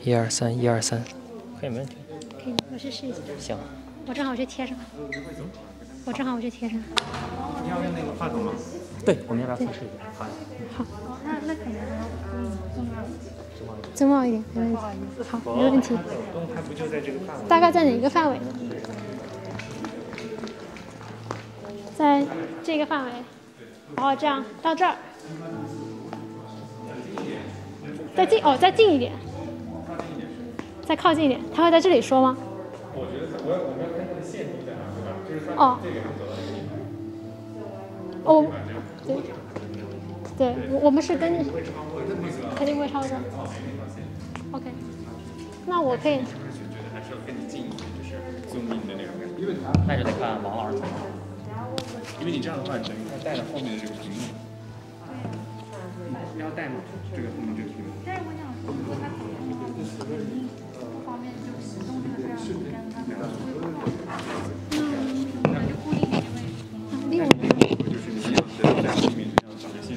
1、2、3，1、2、3，可以没问题。可以，我去试一下。行。我正好去贴上。我正好去贴上。你要用那个话筒吗？对，我们要不要测试一下？好。好。那可能增茂一点，没问题。好，没问题。东还不就在这个范围？大概在哪个范围呢？在这个范围。然后这样到这儿。再近一点。再靠近一点，他会在这里说吗？我觉得我们要看它的限定在哪，对吧？就是说哦。这个能走到这个地方。哦。对，我们是跟肯定不会超过。OK， 那我可以。是不是觉得还是要跟你近一点，就是zoom in的那种感觉？那就得看王老师。因为你这样的话，等于他带了后面的这个屏幕。要带吗？这个后面这个屏幕。但是我想说，如果他走的话，不方便就启动这个，他要跟他那就固定一个位置。另外就是你在后面这样找个线。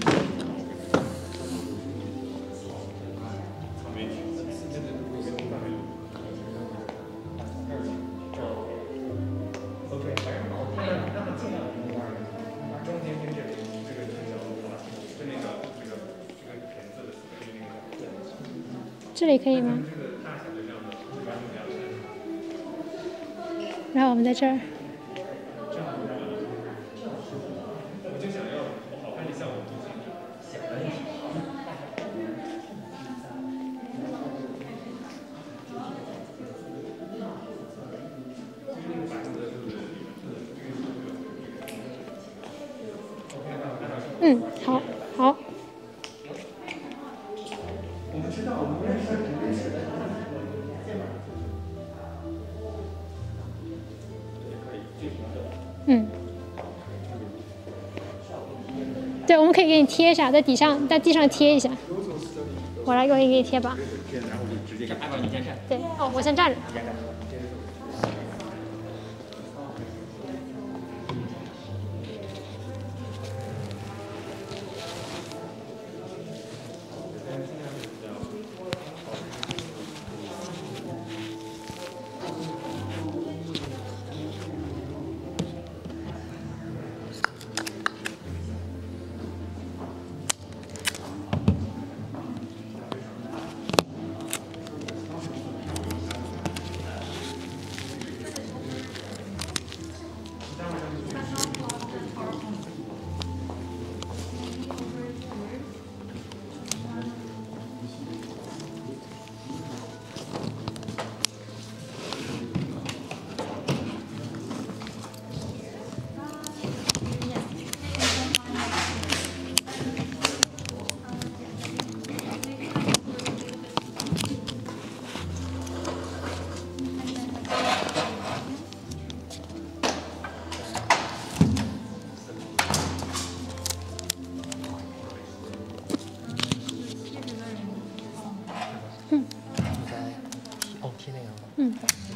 这里可以吗？然后我们在这儿。嗯，好，好。嗯，对，我们可以给你贴一下，在地上贴一下。我来，给你贴吧。然后就直接按照你先站。对，哦，我先站着。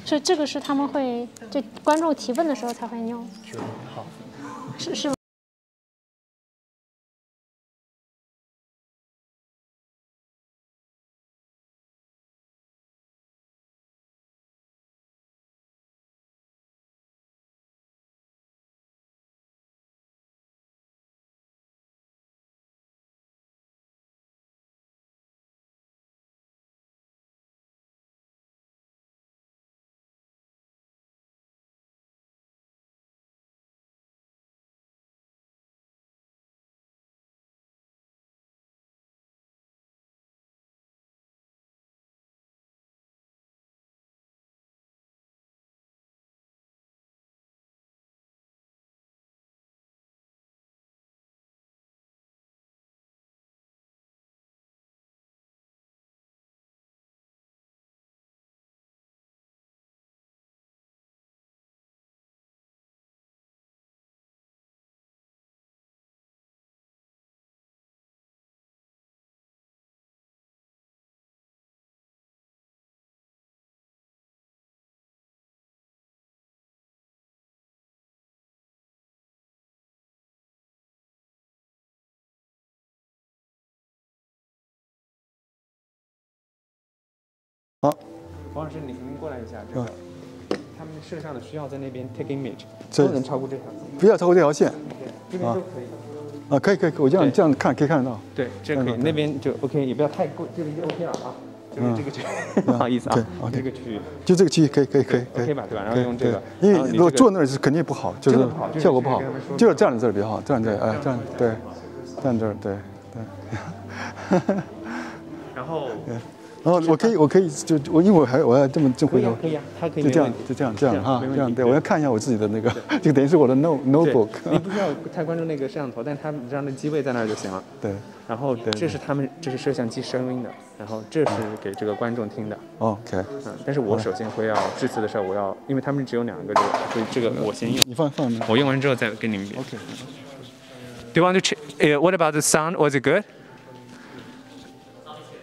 所以这个是他们会，就观众提问的时候才会用。好。是。王老师，你过来一下，这个他们摄像的需要在那边 take image， 这不能超过这条线，不要超过这条线。这边都可以。啊，可以，我这样看可以看得到。对，这可以，那边就 OK， 也不要太过，这个就 OK 了啊。就是这个区，不好意思啊，这个区域，就这个区域可以 OK 吧，对吧？然后用这个，因为如果坐那儿是肯定不好，就是效果不好，就是站在这儿比较好，站在这儿，哎，站对，站这儿，对。然后我可以就因为我要这么回头，可以啊，他可以就这样哈，这样对，我要看一下我自己的那个，就等于是我的 notebook。你不需要太关注那个摄像头，但他们这样的机位在那儿就行了。对。然后这是摄像机声音的，然后这是给这个观众听的。OK。但是我首先会要致辞的时候，我要，因为他们只有2个，所以这个我先用。你放那。我用完之后再跟你们比。OK。Do you want to what about the sound? Was it good?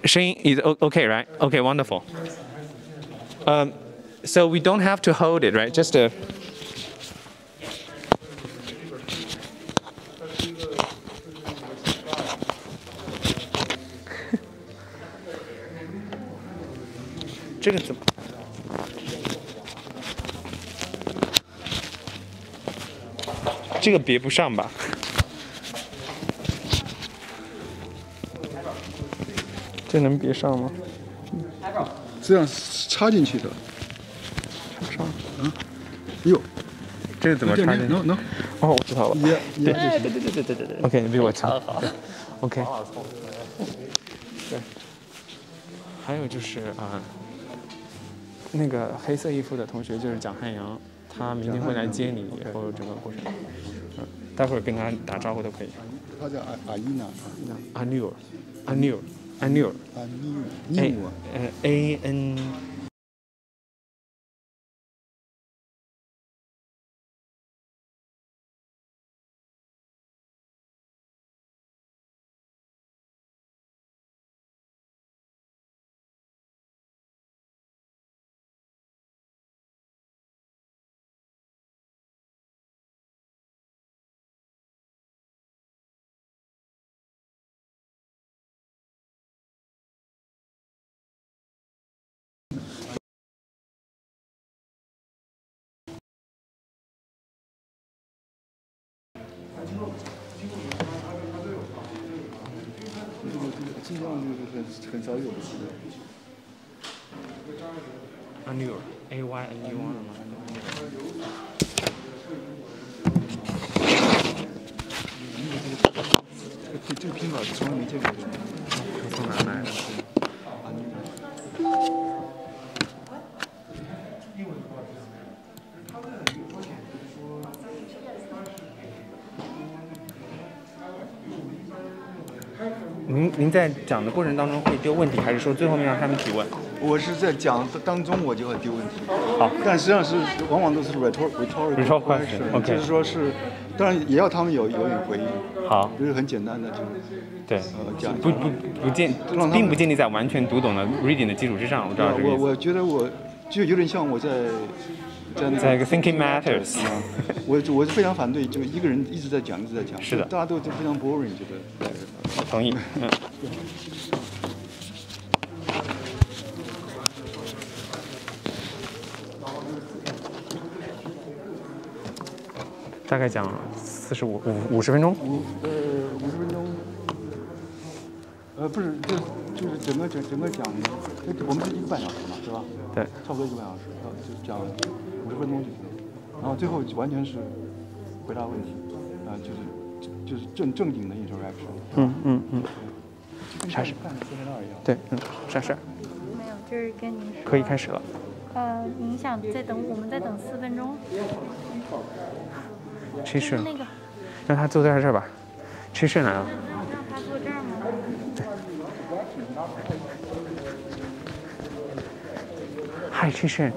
声音 is okay, right? Okay, wonderful. So we don't have to hold it, right? Just a. 这个怎么？这个别不上吧？这能别上吗？这样插进去的。插上。哟，这个怎么插进去 ？No。哦，我知道了。对。OK， 你比我强。OK。对。还有就是那个黑色衣服的同学就是蒋汉阳，他明天会来接你以后整个过程。待会儿跟他打招呼都可以。他叫阿伊娜。阿纽，AN。这样就是很少有的。Anur AYNUR 吗？这个拼法从来没见过。从哪来的？您在讲的过程当中会丢问题，还是说最后面让他们提问？我是在讲当中我就会丢问题。好，但实际上是往往都是 rhetorical question， 就是说是，当然也要他们有点回应。好，就是很简单的就对，讲并不建立在完全读懂的 reading 的基础之上。我知道这个意思。我觉得我就有点像我在一个 thinking matters。我是非常反对，就一个人一直在讲，是的，大家都非常 boring， 觉得。同意，大概讲50分钟。50分钟。不是，就是整个讲，我们是1个半小时嘛，是吧？对，差不多1个半小时，就讲50分钟就行。然后最后完全是回答问题，就是正经的 interaction。啥事？干4分2一样。对，啥事？没有，就是跟您说。可以开始了。您想我们再等4分钟。谁是？那个。让他坐在这儿吧。谁是来了？让他坐这儿吗？对。Hi, Chishan.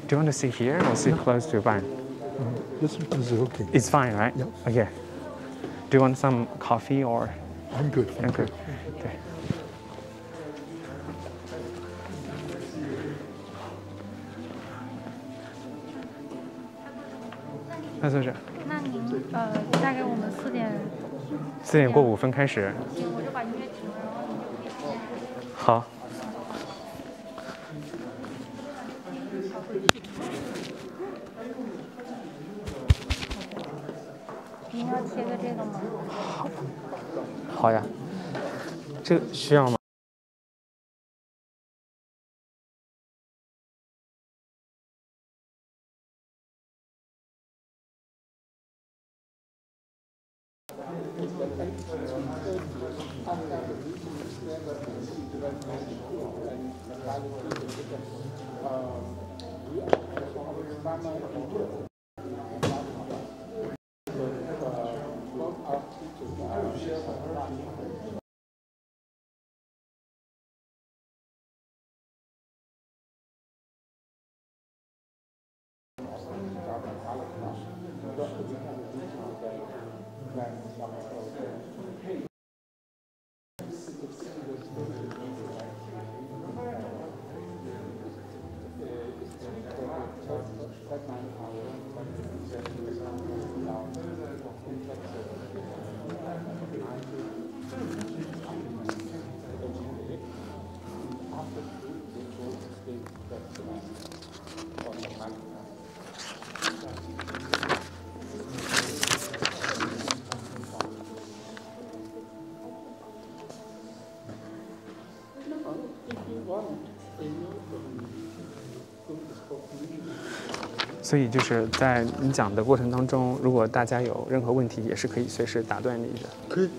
Do you want to sit here or sit close to Ban? This is okay. It's fine, right? Yeah. Okay. Do you want some coffee or? I'm good. I'm good. 对。那坐这。那您大概我们4点过5分开始。行，我就把音乐停了，然后您就可以。好。您要贴个这个吗？好呀，这个需要吗？所以就是在你讲的过程当中，如果大家有任何问题，也是可以随时打断你的。可以。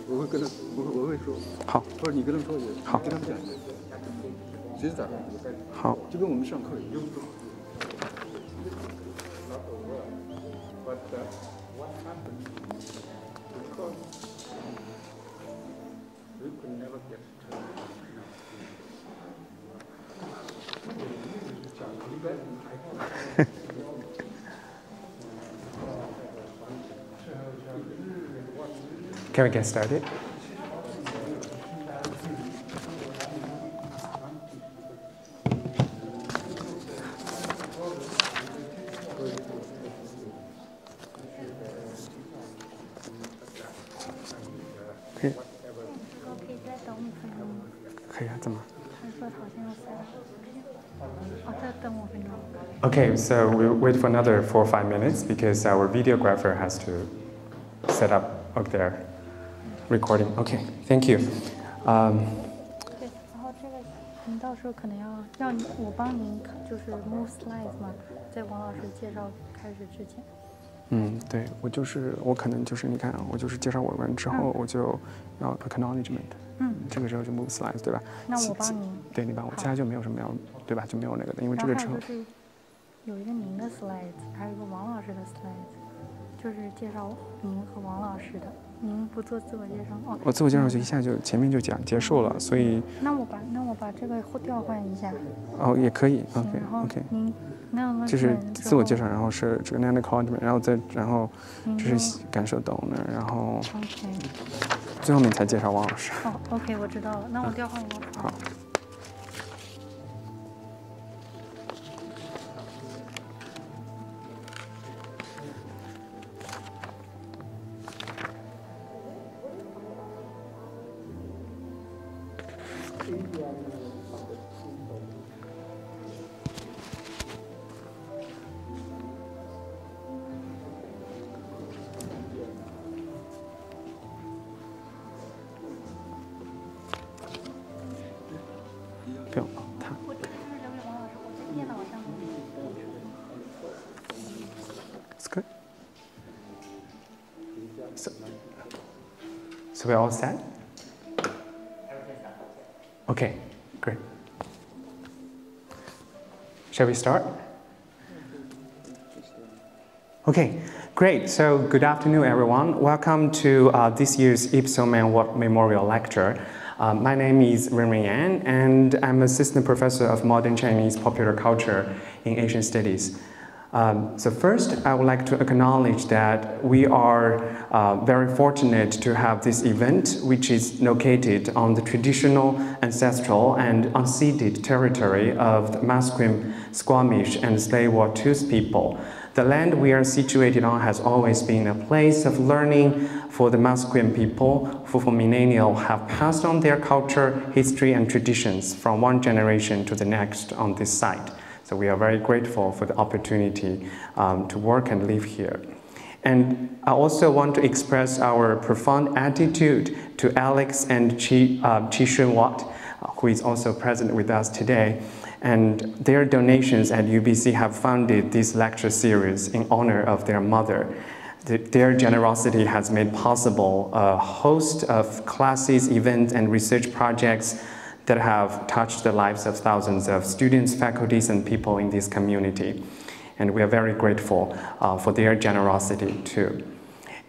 我会跟他，我会说。好。或者你跟他们说也。好。跟他们讲一下。随时打断。好。就跟我们上课一样。Can we get started? Okay. 可以再等5分钟吗？可以啊，怎么？他说好像要再等5分钟。Okay, so we'll wait for another 4 or 5 minutes because our videographer has to set up up there recording. Okay, thank you. 对，然后这个您到时候可能要我帮您就是move slides 嘛，在王老师介绍开始之前。对，我可能就是你看啊，我就是介绍我完之后，我就要 acknowledgement。这个时候就 move slides 对吧？那我帮您。对，你帮我，其他就没有什么要对吧？就没有那个的，因为这个之后。就是有一个您的 slides， 还有一个王老师的 slides， 就是介绍您和王老师的。您不做自我介绍哦？我自我介绍就一下就前面就结束了，所以。那我把这个调换一下。哦，也可以。OK。您就是自我介绍，然后是这个 acknowledgement， 然后就是感受懂了，然后 OK， 最后面才介绍王老师。哦 ，OK， 我知道了，那我调换一个。好。不用他。我这个就是留给王老师，我在电脑上面。It's good. So we're all set? Okay, great. Shall we start? Okay, great. So good afternoon, everyone. Welcome to this year's Ipsum Award Memorial Lecture. My name is Renren Yan, and I'm Assistant Professor of Modern Chinese Popular Culture in Asian Studies. So first, I would like to acknowledge that we are very fortunate to have this event, which is located on the traditional, ancestral, and unceded territory of the Musqueam, Squamish, and Tsleil-Waututh people. The land we are situated on has always been a place of learning for the Musqueam people, who for millennia have passed on their culture, history, and traditions from one generation to the next on this site. So we are very grateful for the opportunity to work and live here. And I also want to express our profound gratitude to Alex and Chi Shun Watt, who is also present with us today. And their donations at UBC have funded this lecture series in honor of their mother. Their generosity has made possible a host of classes, events, and research projects that have touched the lives of thousands of students, faculties, and people in this community. And we are very grateful for their generosity too.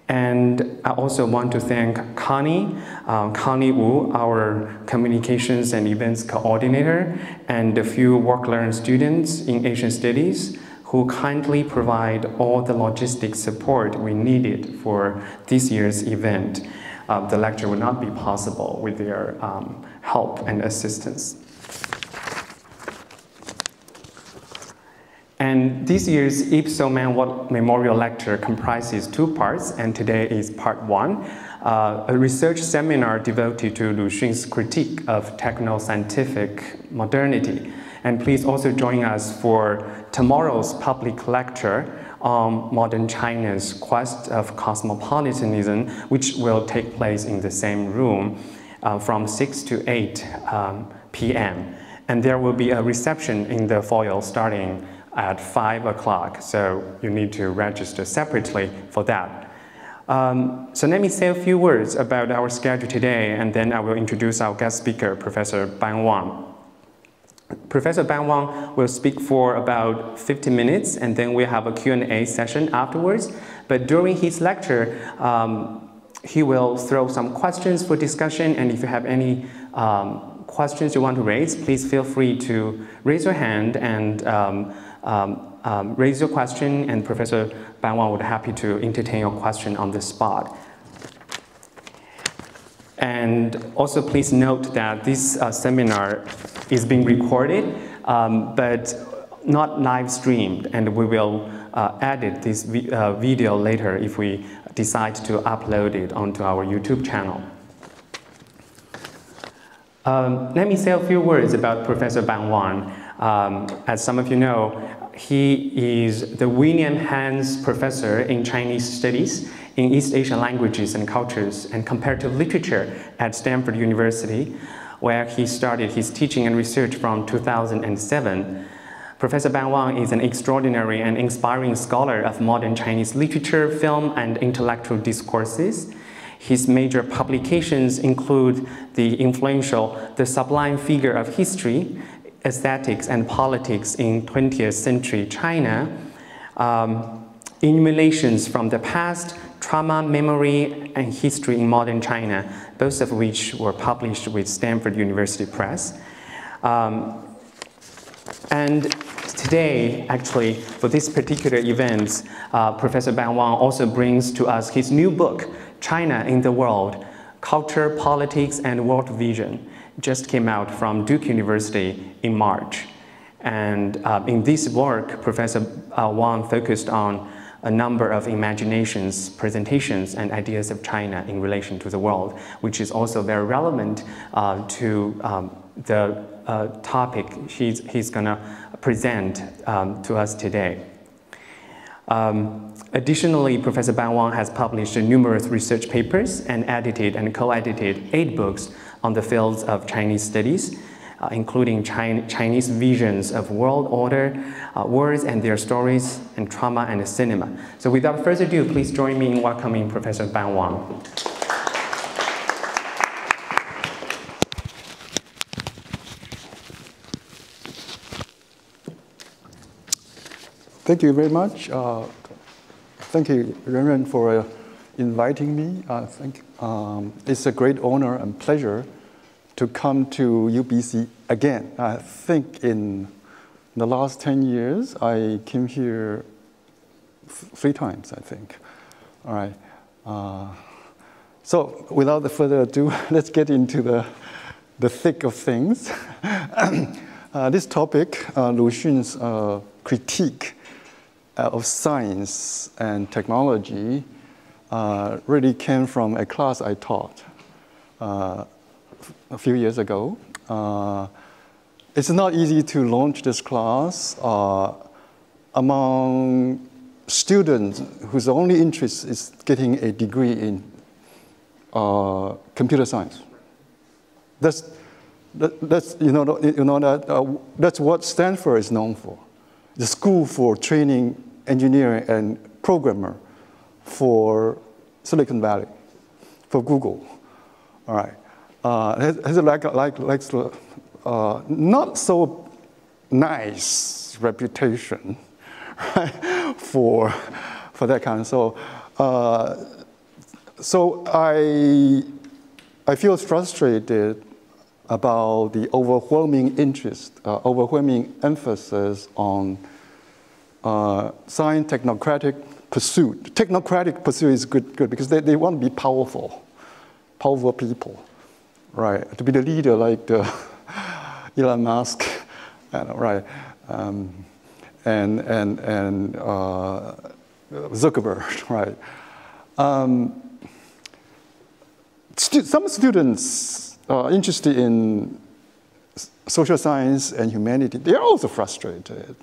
And I also want to thank Connie Wu, our communications and events coordinator, and a few work-learn students in Asian Studies who kindly provide all the logistic support we needed for this year's event. The lecture would not be possible with their help and assistance. And this year's Ipso Man Watt Memorial Lecture comprises 2 parts, and today is part 1, a research seminar devoted to Lu Xun's critique of techno-scientific modernity. And please also join us for tomorrow's public lecture on modern China's quest of cosmopolitanism, which will take place in the same room from 6 to 8 p.m. And there will be a reception in the foyer starting at 5 o'clock, so you need to register separately for that. So let me say a few words about our schedule today, and then I will introduce our guest speaker, Professor Ban Wang. Professor Ban Wang will speak for about 50 minutes, and then we'll have a Q&A session afterwards. But during his lecture, he will throw some questions for discussion, and if you have any questions you want to raise, please feel free to raise your hand and raise your question, and Professor Ban Wang would be happy to entertain your question on the spot. And also please note that this seminar is being recorded, but not live streamed, and we will edit this video later if we decide to upload it onto our YouTube channel. Let me say a few words about Professor Ban Wang. As some of you know, he is the William Hans Professor in Chinese Studies in East Asian Languages and Cultures and Comparative Literature at Stanford University, where he started his teaching and research from 2007. Professor Ban Wang is an extraordinary and inspiring scholar of modern Chinese literature, film, and intellectual discourses. His major publications include the influential The Sublime Figure of History, Aesthetics and Politics in 20th Century China, Enumerations from the Past, Trauma, Memory, and History in Modern China, both of which were published with Stanford University Press. And today, actually, for this particular event, Professor Ban Wang also brings to us his new book, China in the World, Culture, Politics, and World Vision. Just came out from Duke University in March. And in this work, Professor Wang focused on a number of imaginations, presentations, and ideas of China in relation to the world, which is also very relevant to the topic he's going to present to us today. Additionally, Professor Ban Wang has published numerous research papers and edited and co-edited 8 books on the fields of Chinese studies, including Chinese visions of world order, words and their stories, and trauma and cinema. So without further ado, please join me in welcoming Professor Ban Wang. Thank you very much. Thank you, Renren, for inviting me. It's a great honor and pleasure to come to UBC again. I think in the last 10 years, I came here 3 times, I think. All right. So without further ado, let's get into the thick of things. This topic, Lu Xun's critique of science and technology, really came from a class I taught a few years ago. It's not easy to launch this class among student whose only interest is getting a degree in computer science. That's what Stanford is known for. The school for training engineering and programmer for Silicon Valley, for Google. All right, has not so nice reputation, right, for that kind. So I feel frustrated about the overwhelming interest, overwhelming emphasis on science technocratic pursuit. Technocratic pursuit is good because they want to be powerful people, right? To be the leader like the Elon Musk, right? And Zuckerberg, right? Some students interested in social science and humanity, they're also frustrated.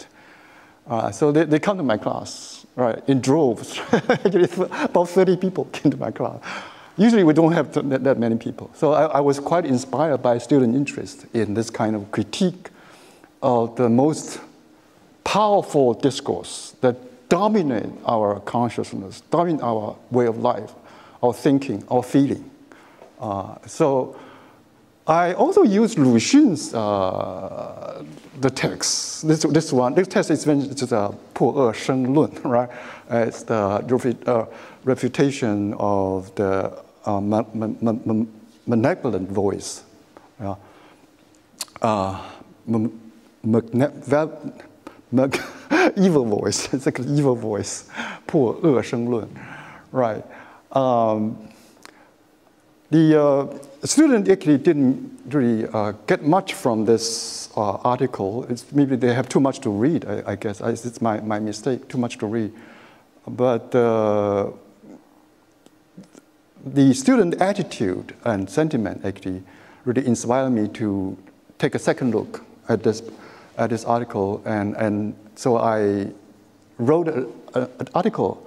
So they come to my class, right, in droves. Actually, about 30 people came to my class. Usually we don't have that many people. So I was quite inspired by student interest in this kind of critique of the most powerful discourse that dominate our consciousness, dominate our way of life, our thinking, our feeling. So I also used Lu Xun's the text. This text is a 破恶生论, right? It's the refutation of the malevolent voice. Evil voice. It's like an evil voice. 破恶生论, right? The student actually didn't really get much from this article. Maybe they have too much to read, I guess. It's my mistake, too much to read. But the student attitude and sentiment actually really inspired me to take a second look at this article. And so I wrote an article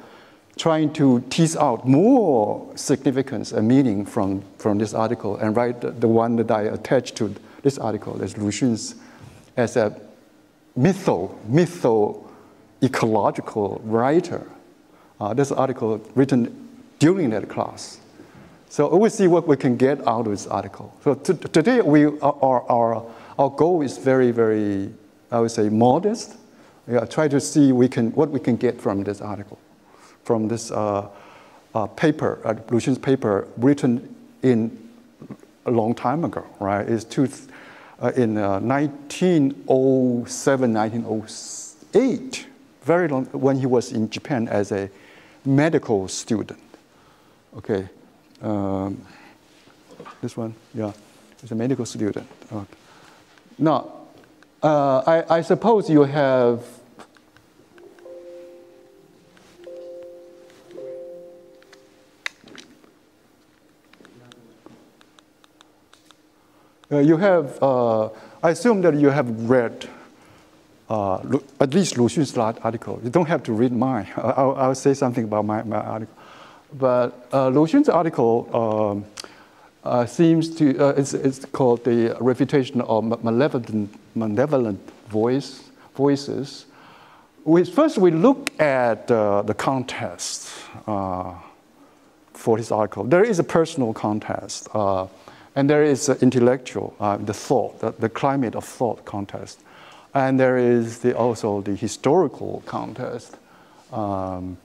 trying to tease out more significance and meaning from this article and write the one that I attached to this article as Lu Xun's as a mytho-ecological writer. This article written during that class. So we'll see what we can get out of this article. So today our goal is very, very, I would say, modest. Try to see what we can get from this article. From this paper, Lu Xun's paper, written in a long time ago, right? It's in 1907, 1908, very long, when he was in Japan as a medical student. Okay, this one, yeah, he's a medical student. Now, I suppose you have. I assume that you have read at least Lu Xun's article. You don't have to read mine. I'll say something about my article. But Lu Xun's article seems to, it's called the refutation of malevolent voices. First, we look at the context for his article. There is a personal context. And there is intellectual, the thought, the climate of thought contest. And there is also the historical contest. We'll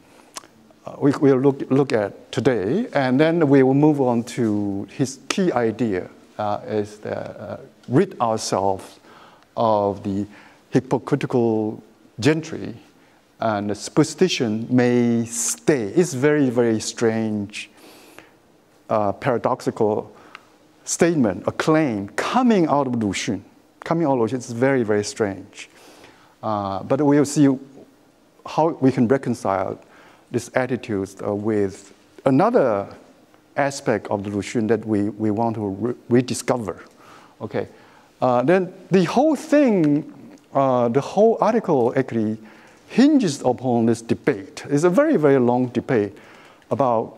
look at today, and then we will move on to his key idea, is that rid ourselves of the hypocritical gentry, and the superstition may stay. It's very, very strange, paradoxical statement, a claim coming out of Lu Xun. It's very, very strange. But we'll see how we can reconcile this attitude with another aspect of the Lu Xun that we want to rediscover. Okay. Then the whole thing, the whole article actually hinges upon this debate. It's a very, very long debate about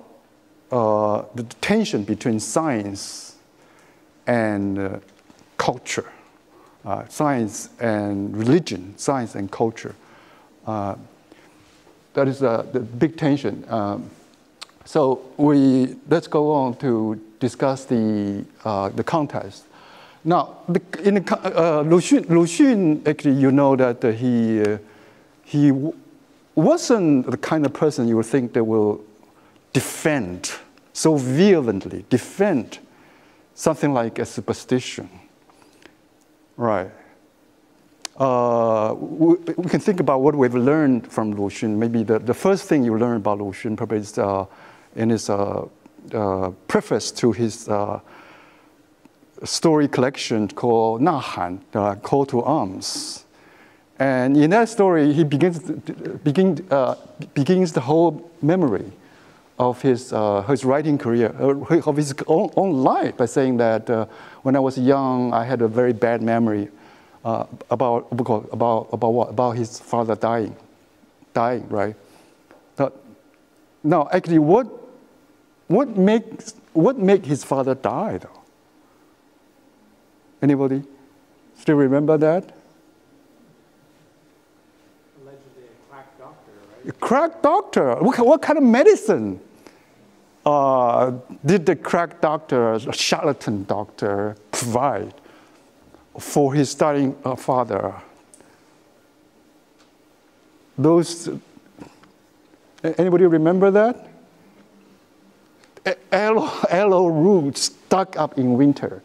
the tension between science and culture, science and religion, science and culture. That is the big tension. So let's go on to discuss the context. Now, Lu Xun, actually, you know that he wasn't the kind of person you would think that will defend, so violently defend something like a superstition, right? We can think about what we've learned from Lu Xun. Maybe the first thing you learn about Lu Xun probably is in his preface to his story collection called 呐喊, Call to Arms. And in that story, he begins the whole memory of his writing career, of his own life, by saying that when I was young, I had a very bad memory about what? About his father dying, right? Now, actually, what make his father die, though? Anybody still remember that? Allegedly a quack doctor, right? A quack doctor. What kind of medicine did the quack doctor, charlatan doctor, provide for his dying father? Anybody remember that? Aloe roots stuck up in winter.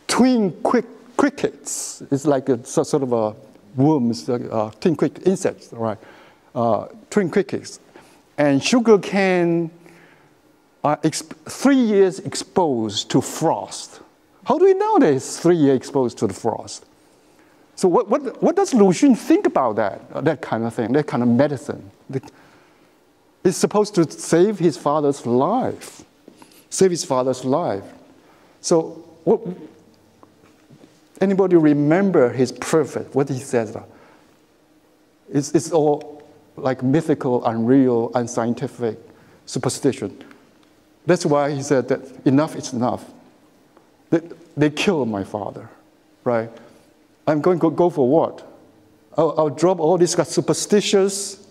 Twin crickets. It's like a sort of a worms, twin cricket insects, right? Twin crickets. And sugar cane are 3 years exposed to frost. How do we know that it's 3 years exposed to the frost? So what does Lu Xun think about that kind of thing, that kind of medicine? It's supposed to save his father's life. Save his father's life. So anybody remember his preface, what he says? It's all like mythical, unreal, unscientific superstition. That's why he said that enough is enough. They killed my father, right? I'm going to go for what? I'll drop all this superstitious,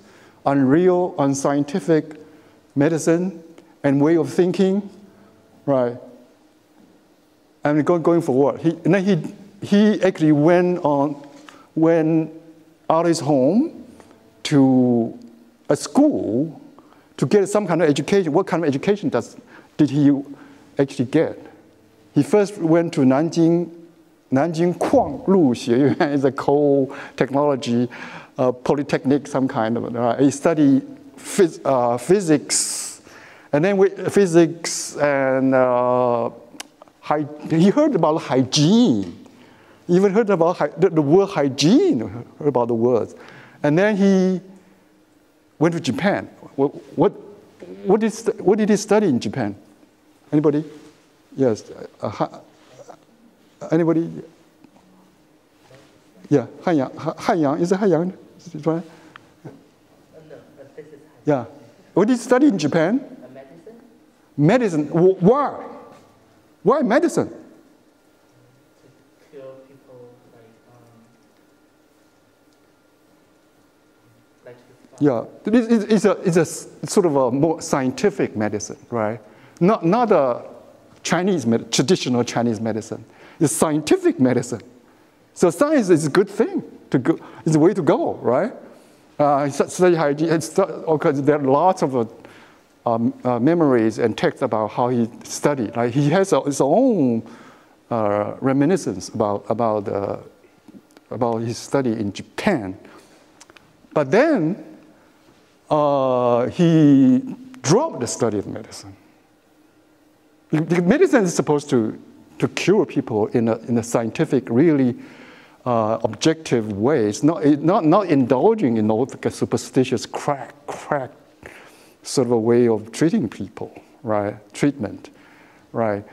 unreal, unscientific medicine and way of thinking, right? I'm going for what? He actually went out of his home to a school to get some kind of education. What kind of education did he actually get? He first went to Nanjing Kuang Lu Xie Yuan, is a coal technology polytechnic, some kind of. He studied physics, and then physics and he heard about hygiene. He even heard about the word hygiene, heard about the words. And then he went to Japan. What did he study in Japan? Anybody? Yes. Anybody? Yeah, Hanyang. Is it Hanyang? Is it right? No, this is yeah. What did he study in Japan? medicine. Medicine. Why? Why medicine? To cure people Yeah, it's a sort of a more scientific medicine, right? Not a traditional Chinese medicine. It's scientific medicine. So science is a good thing to go. It's the way to go, right? Study hygiene. There are lots of memories and texts about how he studied. Like he has his own reminiscence about his study in Japan. But then he dropped the study of medicine. Medicine is supposed to cure people in a scientific, really objective way. It's not indulging in all the superstitious crack sort of a way of treating people, right? Treatment, right?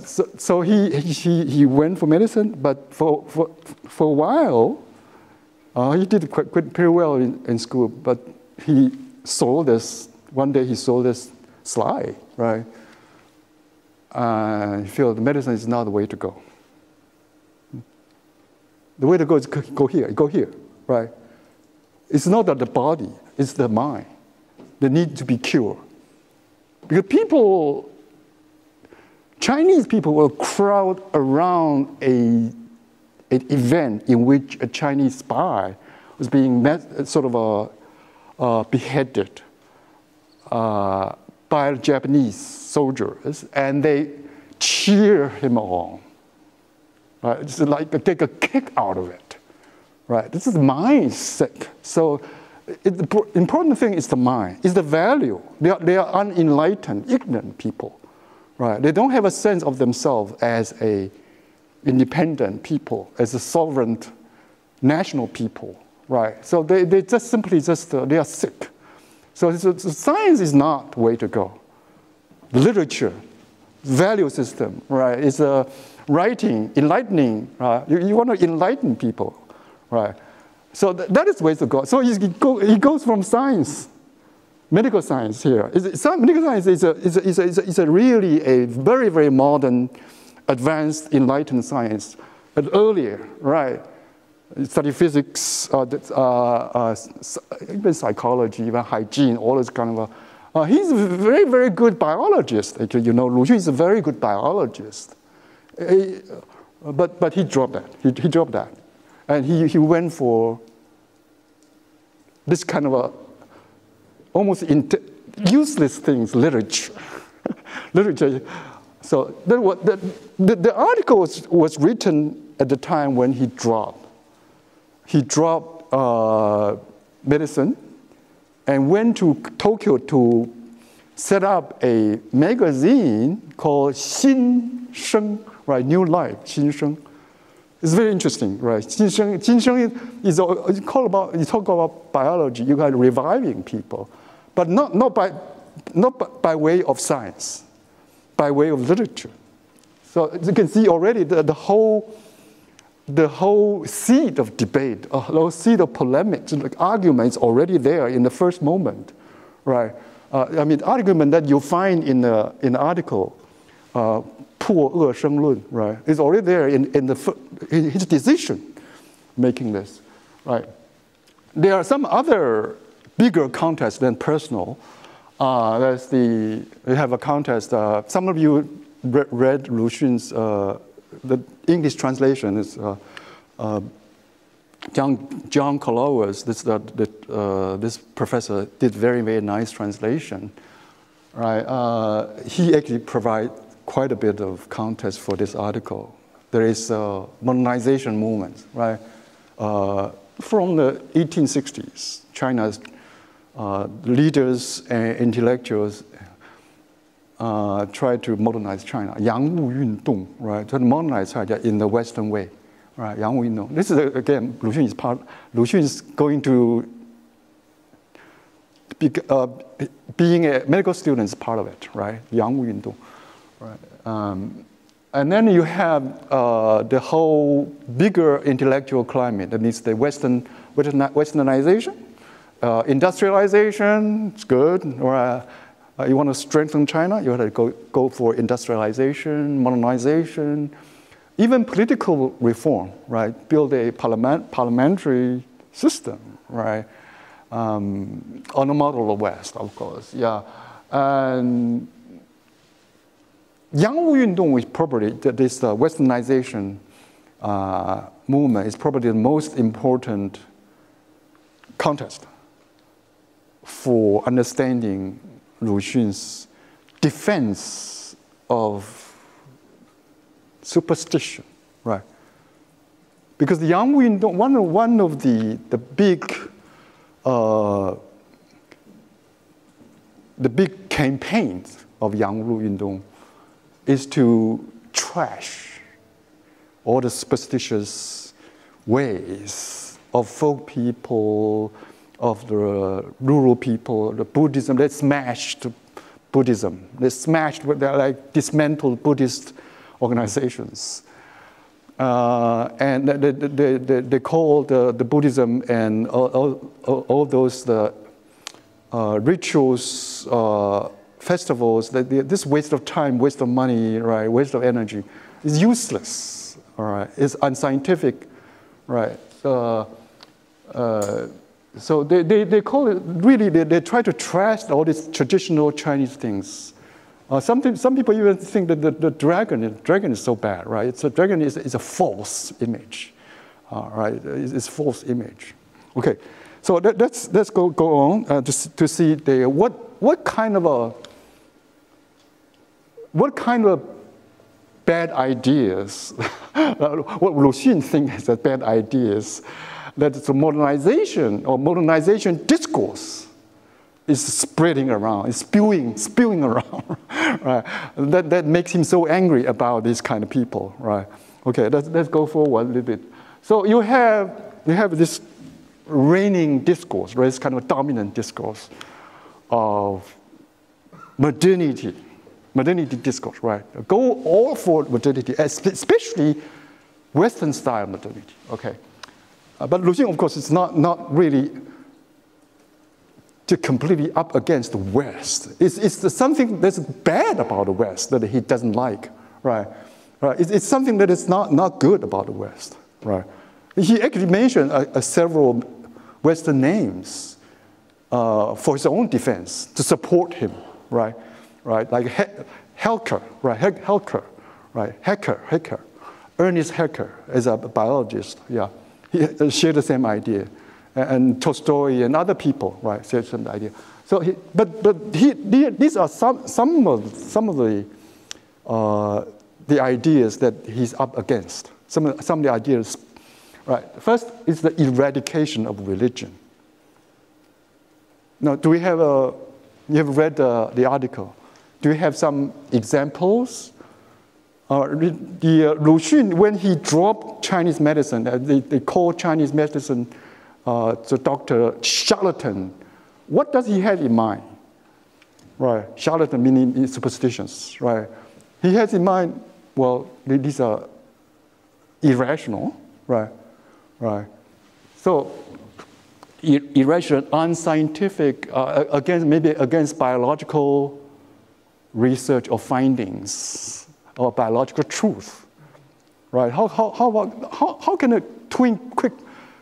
So he went for medicine, but for a while, He did pretty well in school, but he saw this, one day he saw this slide, right? He felt medicine is not the way to go. The way to go is go here, right? It's not that the body, it's the mind. They need to be cured. Because people, Chinese people will crowd around an event in which a Chinese spy was being beheaded by Japanese soldiers, and they cheer him on. Right? It's like they take a kick out of it. Right? This is mind sick. So the important thing is the mind, is the value. They are unenlightened, ignorant people. Right? They don't have a sense of themselves as a independent people, as a sovereign national people. Right? So they just simply they are sick. So science is not the way to go. Literature, value system, right? It's writing, enlightening. Right? You want to enlighten people, right? So that is the way to go. So he goes from science, medical science here. Medical science is really a very, very modern, advanced, enlightened science. But earlier, right? Study physics, even psychology, even hygiene, all this kind of. He's a very, very good biologist. Actually, you know, Lu Xun is a very good biologist. But he dropped that. He dropped that, and he went for this kind of almost useless things, literature. Literature. So the article was written at the time when he dropped. He dropped medicine and went to Tokyo to set up a magazine called Xin Sheng, right? New Life, Xin Sheng. It's very interesting, right? Xin Sheng is you talk about biology, you are reviving people, but not by way of science, by way of literature. So you can see already the whole seed of debate, the whole seed of polemics, like arguments already there in the first moment, right? I mean, argument that you find in the article, 破恶生论, right? Is already there in his decision making this, right? There are some other bigger contests than personal. We have a contest. Some of you read Lu Xun's the English translation is John Colowers. This professor did very, very nice translation, right? He actually provides quite a bit of context for this article. There is a modernization movement, right? From the 1860s, China's leaders and intellectuals try to modernize China. 洋务运动, right? To modernize China in the Western way, right? 洋务运动. This is again, Lu Xun is part. Lu Xun is going to being a medical student is part of it, right? 洋务运动, right? And then you have the whole bigger intellectual climate. That means the westernization, industrialization. It's good. Or you want to strengthen China, you have to go for industrialization, modernization, even political reform. Right? Build a parliamentary system. Right? On the model of West, of course. Yeah. And 洋务运动 is probably, this westernization movement is probably the most important contest for understanding Lu Xun's defense of superstition, right? Because the Yang Wu Yundong, one of the big campaigns of Yang Wu Yundong is to trash all the superstitious ways of folk people, of the rural people, the Buddhism. They smashed Buddhism. They smashed, they like dismantled Buddhist organizations. And they call the Buddhism and all those rituals, festivals, this waste of time, waste of money, right, waste of energy, is useless, all right, it's unscientific, right. So they call it, really, they try to trash all these traditional Chinese things. Some people even think that the dragon is so bad, right? So dragon is a false image, right? It's false image. Okay, so let's go on to see what kind of bad ideas, what Lu Xun thinks is bad ideas, that the modernization discourse is spreading around, is spewing around, right? That makes him so angry about these kind of people, right? Okay, let's go forward a little bit. So you have this reigning discourse, right? This kind of dominant discourse of modernity discourse, right? Go all for modernity, especially Western style modernity, okay? But Lu Xun, of course, is not really to completely up against the West. It's something that's bad about the West that he doesn't like, right? It's something that is not good about the West, right? He actually mentioned several Western names for his own defense to support him, right? Like Hecker, right? Hecker, right? Hecker, Ernest Haeckel is a biologist, yeah. He shared the same idea. And Tolstoy and other people, right, shared the same idea. So, these are some of the ideas that he's up against. Some of the ideas, right. First is the eradication of religion. Now, you have read the article? Do you have some examples? Lu Xun, when he dropped Chinese medicine, they call Chinese medicine the doctor charlatan. What does he have in mind? Right, charlatan meaning superstitions, right? He has in mind, well, these are irrational, right? So, irrational, unscientific, against biological research or findings or biological truth, right? How can a twin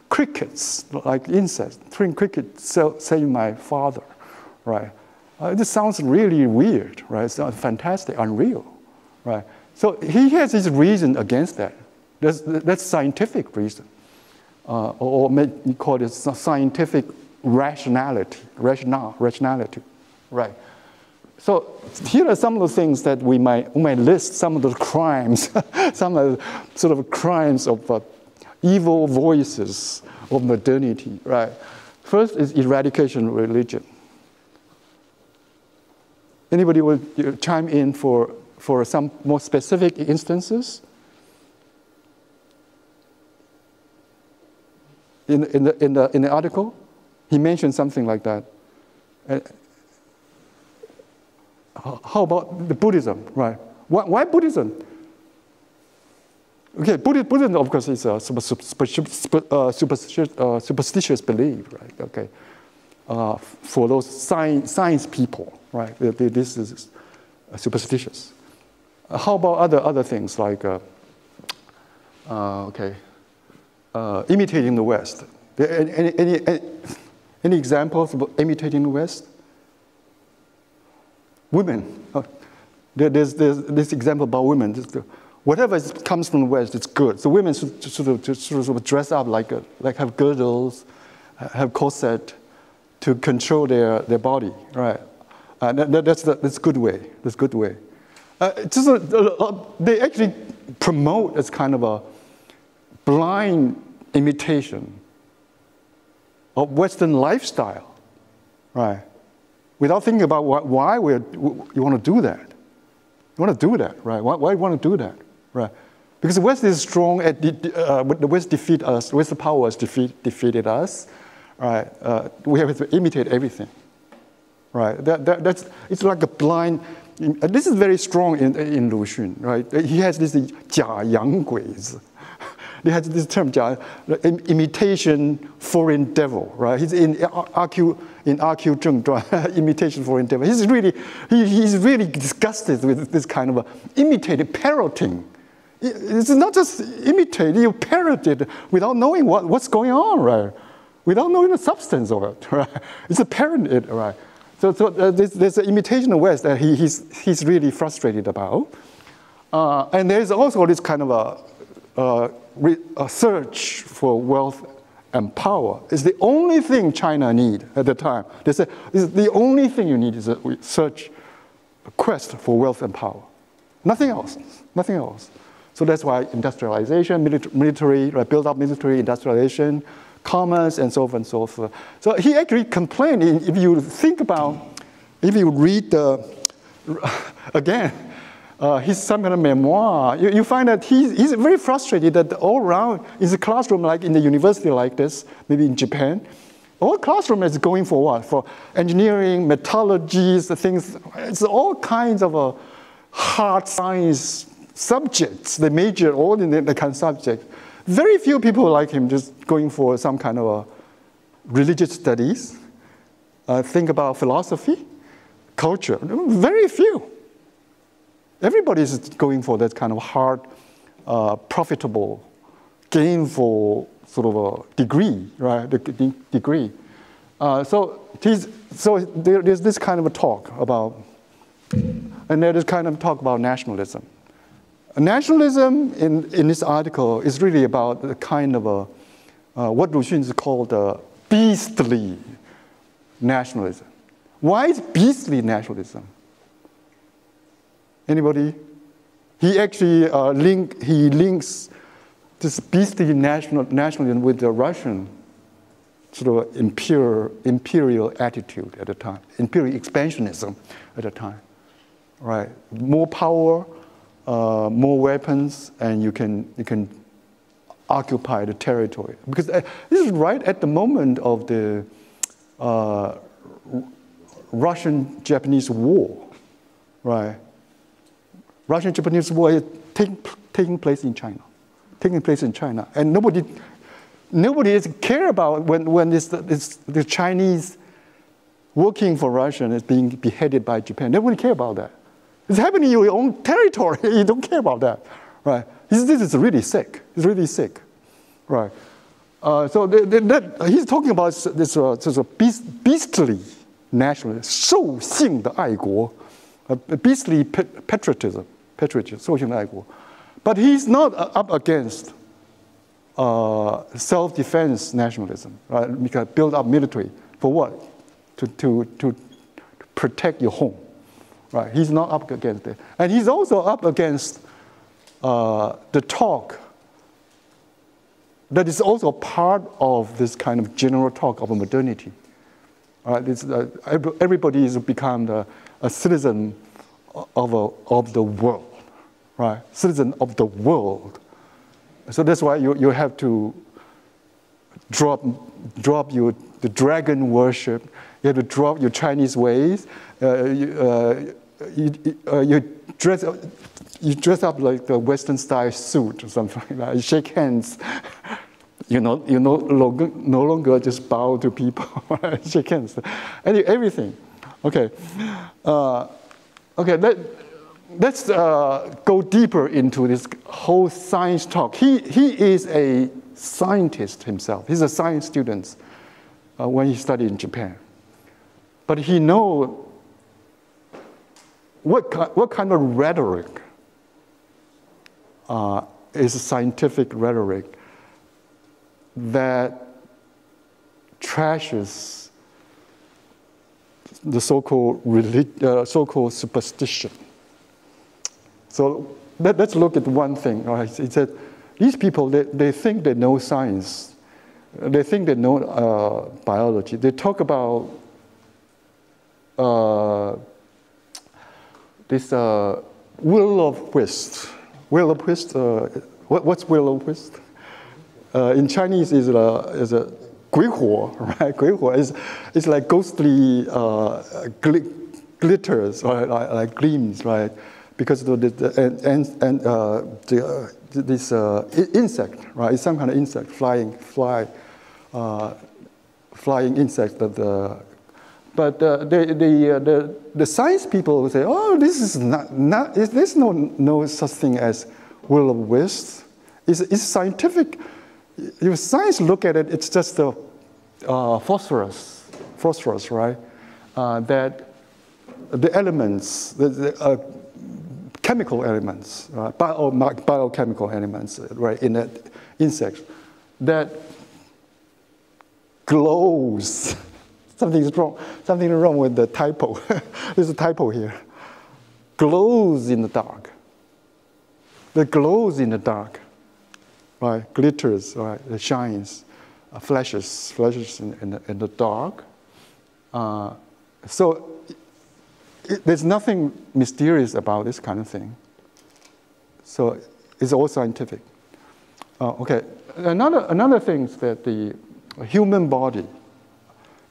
crickets, like insects, twin crickets save my father, right? This sounds really weird, right? It's fantastic, unreal, right? So he has his reason against that. That's scientific reason, or you call it scientific rationality, right? So here are some of the things that we might list, some of the crimes, some of the sort of crimes of evil voices of modernity, right? First is eradication of religion. Anybody will chime in for some more specific instances? In the article, he mentioned something like that. How about the Buddhism, right? Why Buddhism? Okay, Buddhism, of course, is a superstitious belief, right? Okay, for those science people, right? This is superstitious. How about other things like, imitating the West? Any examples of imitating the West? Women. There's this example about women. Whatever comes from the West, it's good. So women should sort of dress up like have girdles, have corset to control their body, right? That's good way. That's good way. They actually promote as kind of a blind imitation of Western lifestyle, right? Without thinking about why you want to do that. You want to do that, right? Why you want to do that, right? Because the West is strong. The West defeat us. Western powers defeated us, right? We have to imitate everything, right? It's like a blind. This is very strong in Lu Xun, right? He has this 假洋鬼子, they had this term, imitation foreign devil, right? He's in RQ 正传, imitation foreign devil. He's really disgusted with this kind of imitated parroting. It's not just imitate, you parrot it without knowing what's going on, right? Without knowing the substance of it, right? It's a parrot, right? So there's an imitation of West that he's really frustrated about. And there's also this kind of a search for wealth and power. It's the only thing China need at the time. They say the only thing you need is a search, a quest for wealth and power. Nothing else, nothing else. So that's why industrialization, military, right, build up military, industrialization, commerce, and so forth and so forth. So he actually complained, if you think about, if you read again, his some kind of memoir, you find that he's very frustrated that all around in the classroom, like in the university like this, maybe in Japan, all classroom is going for what? For engineering, metallurgy, things. It's all kinds of hard science subjects. They major all in the kind of subject. Very few people like him just going for some kind of religious studies, think about philosophy, culture. Very few. Everybody is going for that kind of hard, profitable, gainful sort of a degree, right? The degree. So there's this kind of a talk about, and there's kind of talk about nationalism. Nationalism in this article is really about the kind of what Lu Xun called beastly nationalism. Why is beastly nationalism? Anybody? He actually links this beastly nationalism with the Russian sort of imperial attitude at the time, imperial expansionism at the time, right? More power, more weapons, and you can occupy the territory. Because this is right at the moment of the Russian-Japanese War, right? Russian-Japanese War is taking place in China, and nobody care about when the Chinese working for Russia is being beheaded by Japan. Nobody care about that. It's happening in your own territory. You don't care about that, right? This is really sick. It's really sick, right? So he's talking about this beastly nationalism, 兽性的爱国, beastly patriotism, 兽性的爱国. But he's not up against self-defense nationalism, right? Because build up military for what? To protect your home. Right, he's not up against it. And he's also up against the talk that is also part of this kind of general talk of modernity. Right, everybody has become a citizen of the world, right? Citizen of the world. So that's why you have to drop the dragon worship. You have to drop your Chinese ways. You dress up like a Western style suit or something like that. You shake hands. You no longer just bow to people. Shake hands. Everything. Okay. Okay. Let's go deeper into this whole science talk. He is a scientist himself. He's a science student when he studied in Japan. But he knows what kind of rhetoric is scientific rhetoric that trashes the so-called superstition. So let's look at one thing. Right? He said, these people, they think they know science. They think they know biology. They talk about this will-o-wisp. Will-o-wisp, what's will-o-wisp? In Chinese is a 鬼火, right? 鬼火is like ghostly glitters, right? Like gleams, right? because this insect, right? It's some kind of insect, flying insect. But the science people will say, oh, this is not there's no such thing as will of wisp. It's scientific. If science look at it, it's just the phosphorus, right? That the elements, the chemical elements, biochemical elements, right, in that insect that glows. Something wrong with the typo. There's a typo here. Glows in the dark. That glows in the dark, right? Glitters, right? It shines, flashes in the dark. So there's nothing mysterious about this kind of thing. So it's all scientific. Okay. Another thing is that the human body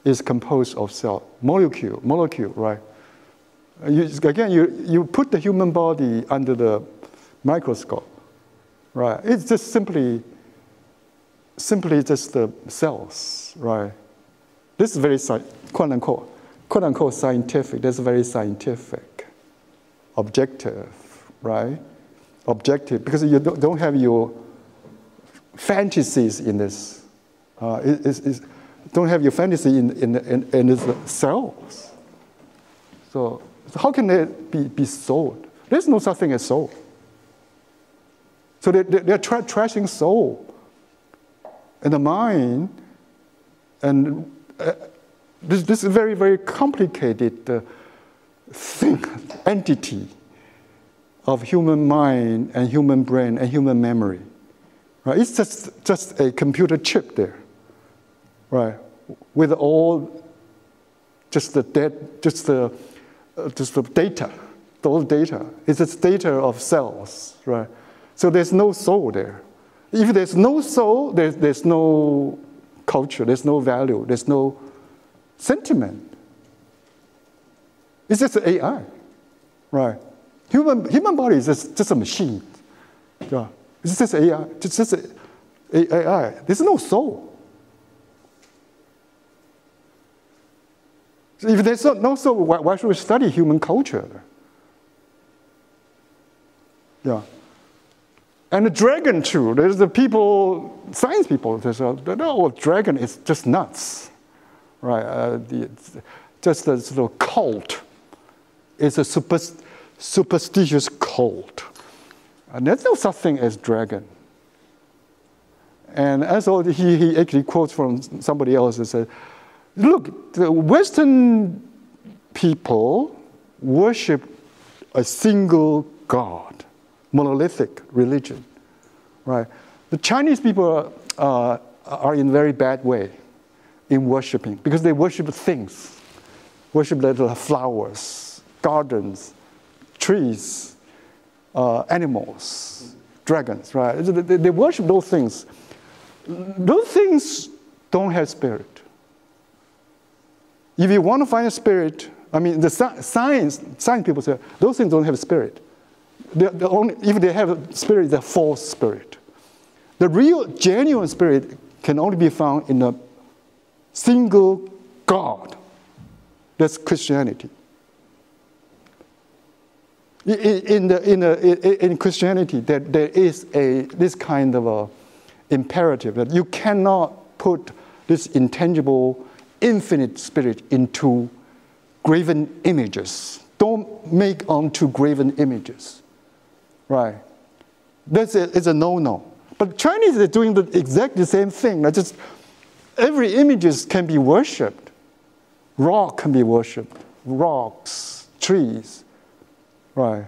is composed of cell, molecule, right? You put the human body under the microscope, right? It's just simply just the cells, right? This is very quote unquote scientific. That's very scientific, objective, right? Objective, because you don't have your fantasies in this. Don't have your fantasy in the cells. So how can they be sold? There's no such thing as soul. So they're trashing soul and the mind, and this is very, very complicated entity of human mind and human brain and human memory. Right? It's just a computer chip there. Right, with all just the data, the whole data. It's just data of cells, right? So there's no soul there. If there's no soul, there's no culture, there's no value, there's no sentiment. It's just AI, right? Human body is just a machine. Yeah. It's just AI. It's just AI. There's no soul. If there's no soul, why should we study human culture? Yeah. And the dragon too. There's the people, science people, they say, oh, dragon is just nuts, right? Just a sort of cult. It's a superstitious cult. And there's no such thing as dragon. And as all he actually quotes from somebody else and said, look, the Western people worship a single God, monolithic religion, right? The Chinese people are in a very bad way in worshiping because they worship things, worship little flowers, gardens, trees, animals, dragons, right? They worship those things. Those things don't have spirit. If you want to find a spirit, I mean, the science people say those things don't have a spirit. If they have a spirit, they're false spirit. The real, genuine spirit can only be found in a single God. That's Christianity. In Christianity, there is this kind of a imperative that you cannot put this intangible, infinite spirit into graven images. Don't make onto graven images, right? It's a no-no. But Chinese are doing exactly the same thing. Just every image can be worshipped. Rock can be worshipped. Rocks, trees, right?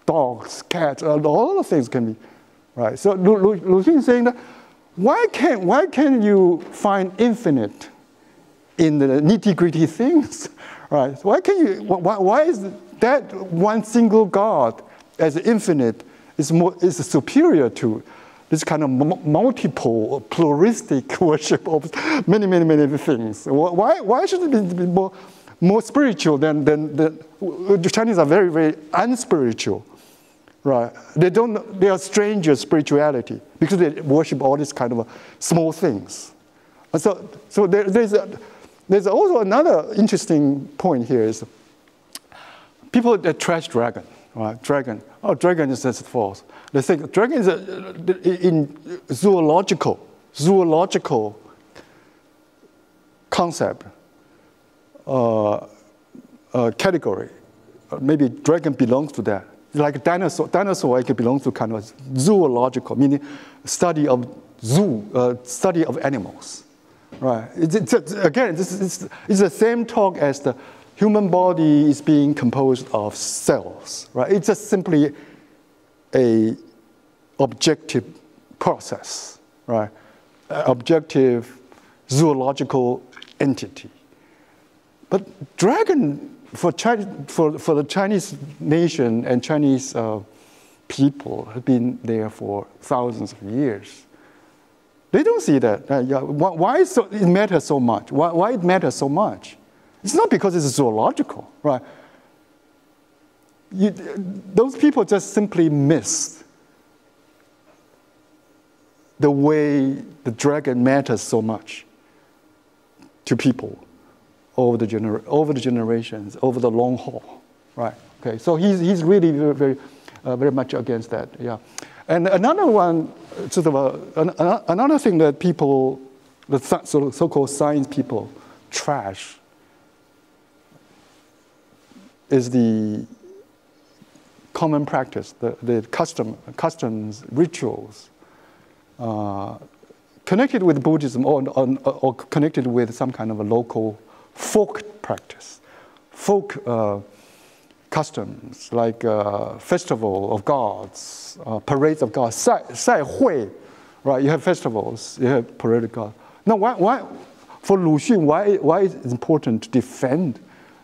Dogs, cats, all the things can be, right? So Lu Xun is saying that why can't you find infinite in the nitty-gritty things, right? Why is that one single God as infinite is superior to this kind of multiple, pluralistic worship of many things? Why should it be more spiritual than the Chinese are very, very unspiritual, right? They are strangers spirituality because they worship all these kind of small things. And so there's also another interesting point here is people that trash dragon, right? Dragon is just false. They think dragon is in zoological concept, category. Maybe dragon belongs to that. Like dinosaur it belongs to kind of zoological, meaning study of animals, right? Again, it's the same talk as the human body is being composed of cells, right? It's just simply a objective process, right? Objective zoological entity. But dragon, for the Chinese nation and Chinese people, have been there for thousands of years. They don't see that. Why it matters so much? Why it matters so much? It's not because it's zoological, right? Those people just simply missed the way the dragon matters so much to people over the generations, over the long haul, right? Okay, so he's really very much against that, yeah. And another one, another thing that people, the so-called science people, trash is the common practice, the customs, rituals, connected with Buddhism or connected with some kind of a local folk practice, folk customs like festival of gods, parades of gods, 赛会, right? You have festivals, you have parade of gods. Now, why for Lu Xun, why is it important to defend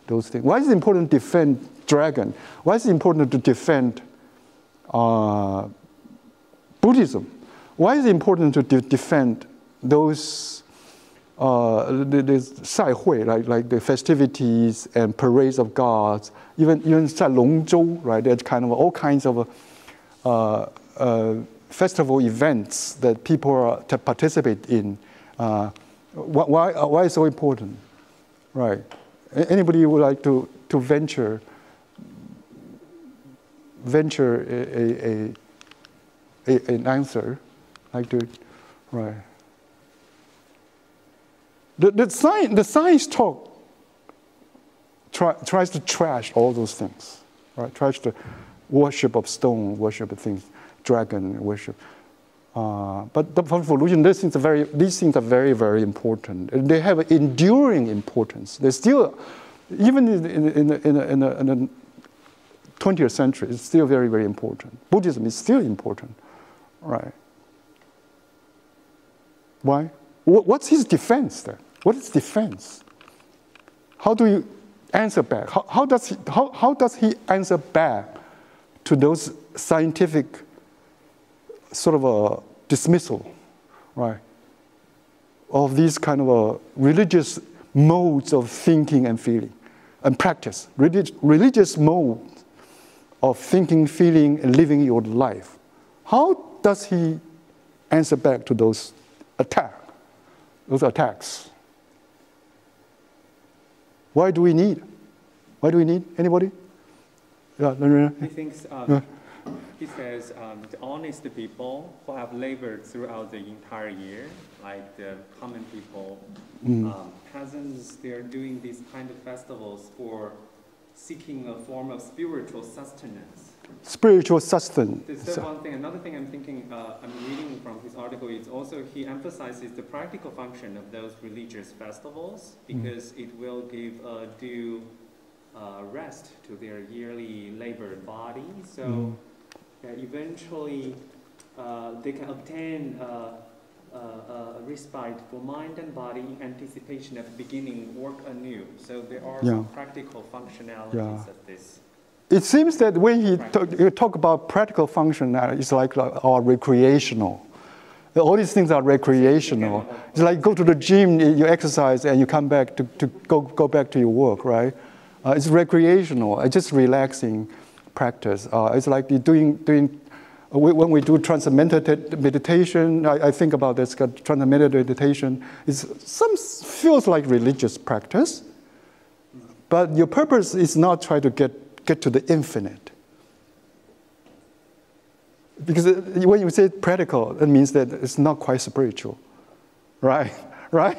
those things? Why is it important to defend dragon? Why is it important to defend Buddhism? Why is it important to defend those the 赛会, like the festivities and parades of gods, even 在龙舟, right? There's kind of all kinds of festival events that people participate in. Why is it so important, right? Anybody would like to venture an answer, like to, right? The science talk tries to trash all those things, right? Tries to worship of stone, worship of things, dragon worship. But for evolution, these things are very, very important. And they have enduring importance. They still, even in the 20th century, it's still very, very important. Buddhism is still important, right? Why? What's his defense then? What is defense? How do you answer back? How does he answer back to those scientific sort of a dismissal, right, of these kind of religious modes of thinking and feeling and practice, religious modes of thinking, feeling, and living your life? How does he answer back to those attacks? Why do we need? Anybody? Yeah, He thinks, he says, the honest people who have labored throughout the entire year, like the common people, peasants, they're doing these kind of festivals for seeking a form of spiritual sustenance. Spiritual sustenance. That's one thing. Another thing I'm thinking, I'm reading from his article, is also he emphasizes the practical function of those religious festivals because it will give a due rest to their yearly labored body. So eventually they can obtain a respite for mind and body in anticipation of beginning work anew. So there are some practical functionalities of this. It seems that when he talk about practical function, it's like our recreational. All these things are recreational. It's like go to the gym, you exercise, and you come back to go back to your work, right? It's recreational. It's just relaxing practice. It's like doing when we do transcendental meditation. I think about this transcendental meditation. Feels like religious practice, but your purpose is not try to get to the infinite. Because when you say practical, it means that it's not quite spiritual, right? Right?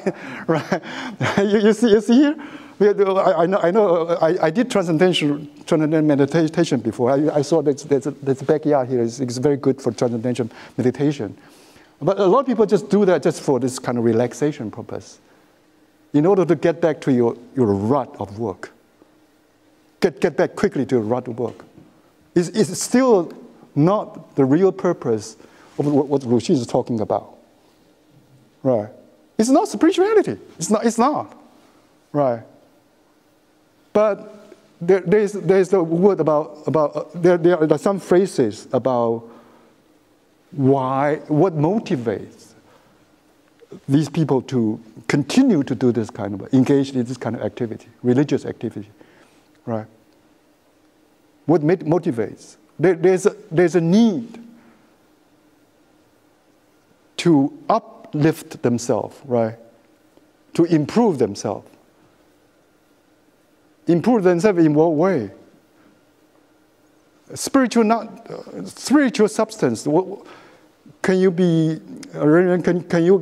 You see here? I know. I did transcendental meditation before. I saw that backyard here is very good for transcendental meditation. But a lot of people just do that just for this kind of relaxation purpose, in order to get back to your rut of work. Get back quickly to your rut of work. It's still not the real purpose of what Luxin is talking about. Right? It's not spirituality. It's not. Right? But there's the word there are some phrases about what motivates these people to continue to do this kind of, engage in this kind of activity, religious activity, right? What motivates? There's a need to uplift themselves, right? To improve themselves. Improve themselves in what way? Spiritual substance. Can you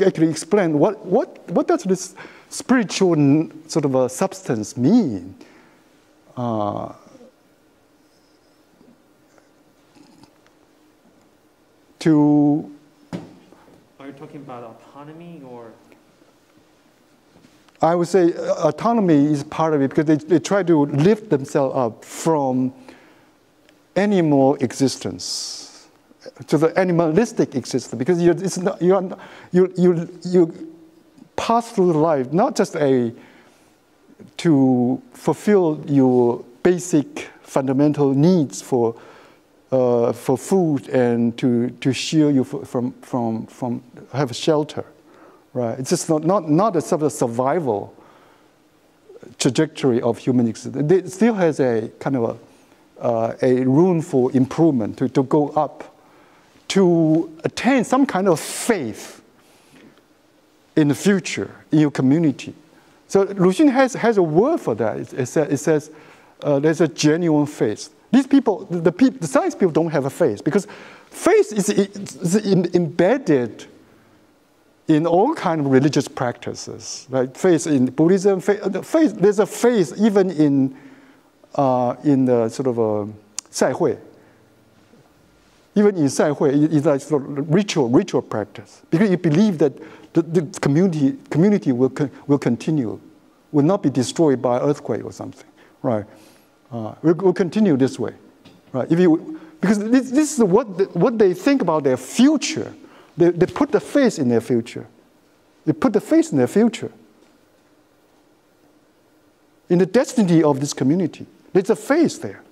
actually explain what does this spiritual sort of a substance mean? Are you talking about autonomy or? I would say autonomy is part of it, because they try to lift themselves up from animal existence to the animalistic existence, because you pass through life not just to fulfill your basic fundamental needs for food and to shield you from have shelter, right? It's just not a sort of survival trajectory of human existence. It still has a kind of a room for improvement, to go up, to attain some kind of faith in the future in your community. So Luxin has a word for that. It says there's a genuine faith. These people, the science people, don't have a faith, because faith is embedded in all kinds of religious practices. Like faith in Buddhism, there's a faith even in the sort of a 赛会. Even in 赛会, it's like sort of ritual practice, because you believe that the community will continue, will not be destroyed by earthquake or something, right? We'll continue this way, right? Because this is what they think about their future. They put the faith in their future. They put the faith in their future, in the destiny of this community. There's a faith there.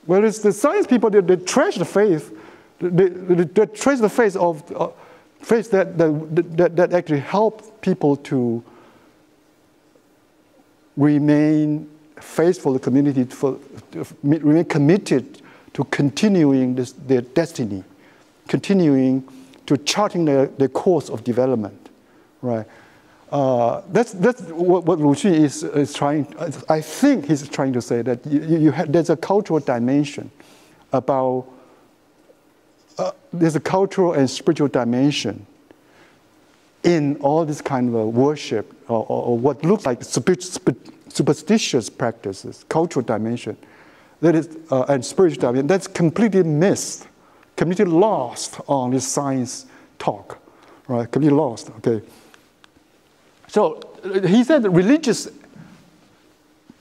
Whereas the science people, they trash the faith. They trash the faith of faith that actually help people to remain faithful to the community, remain committed to continuing their destiny, continuing to charting their course of development, right? That's what Luxin is trying. I think he's trying to say that there's a cultural dimension about. There's a cultural and spiritual dimension in all this kind of worship or what looks like superstitious practices, cultural dimension, that is, and spiritual dimension, that's completely missed, completely lost on this science talk, right? Completely lost, okay. So he said religious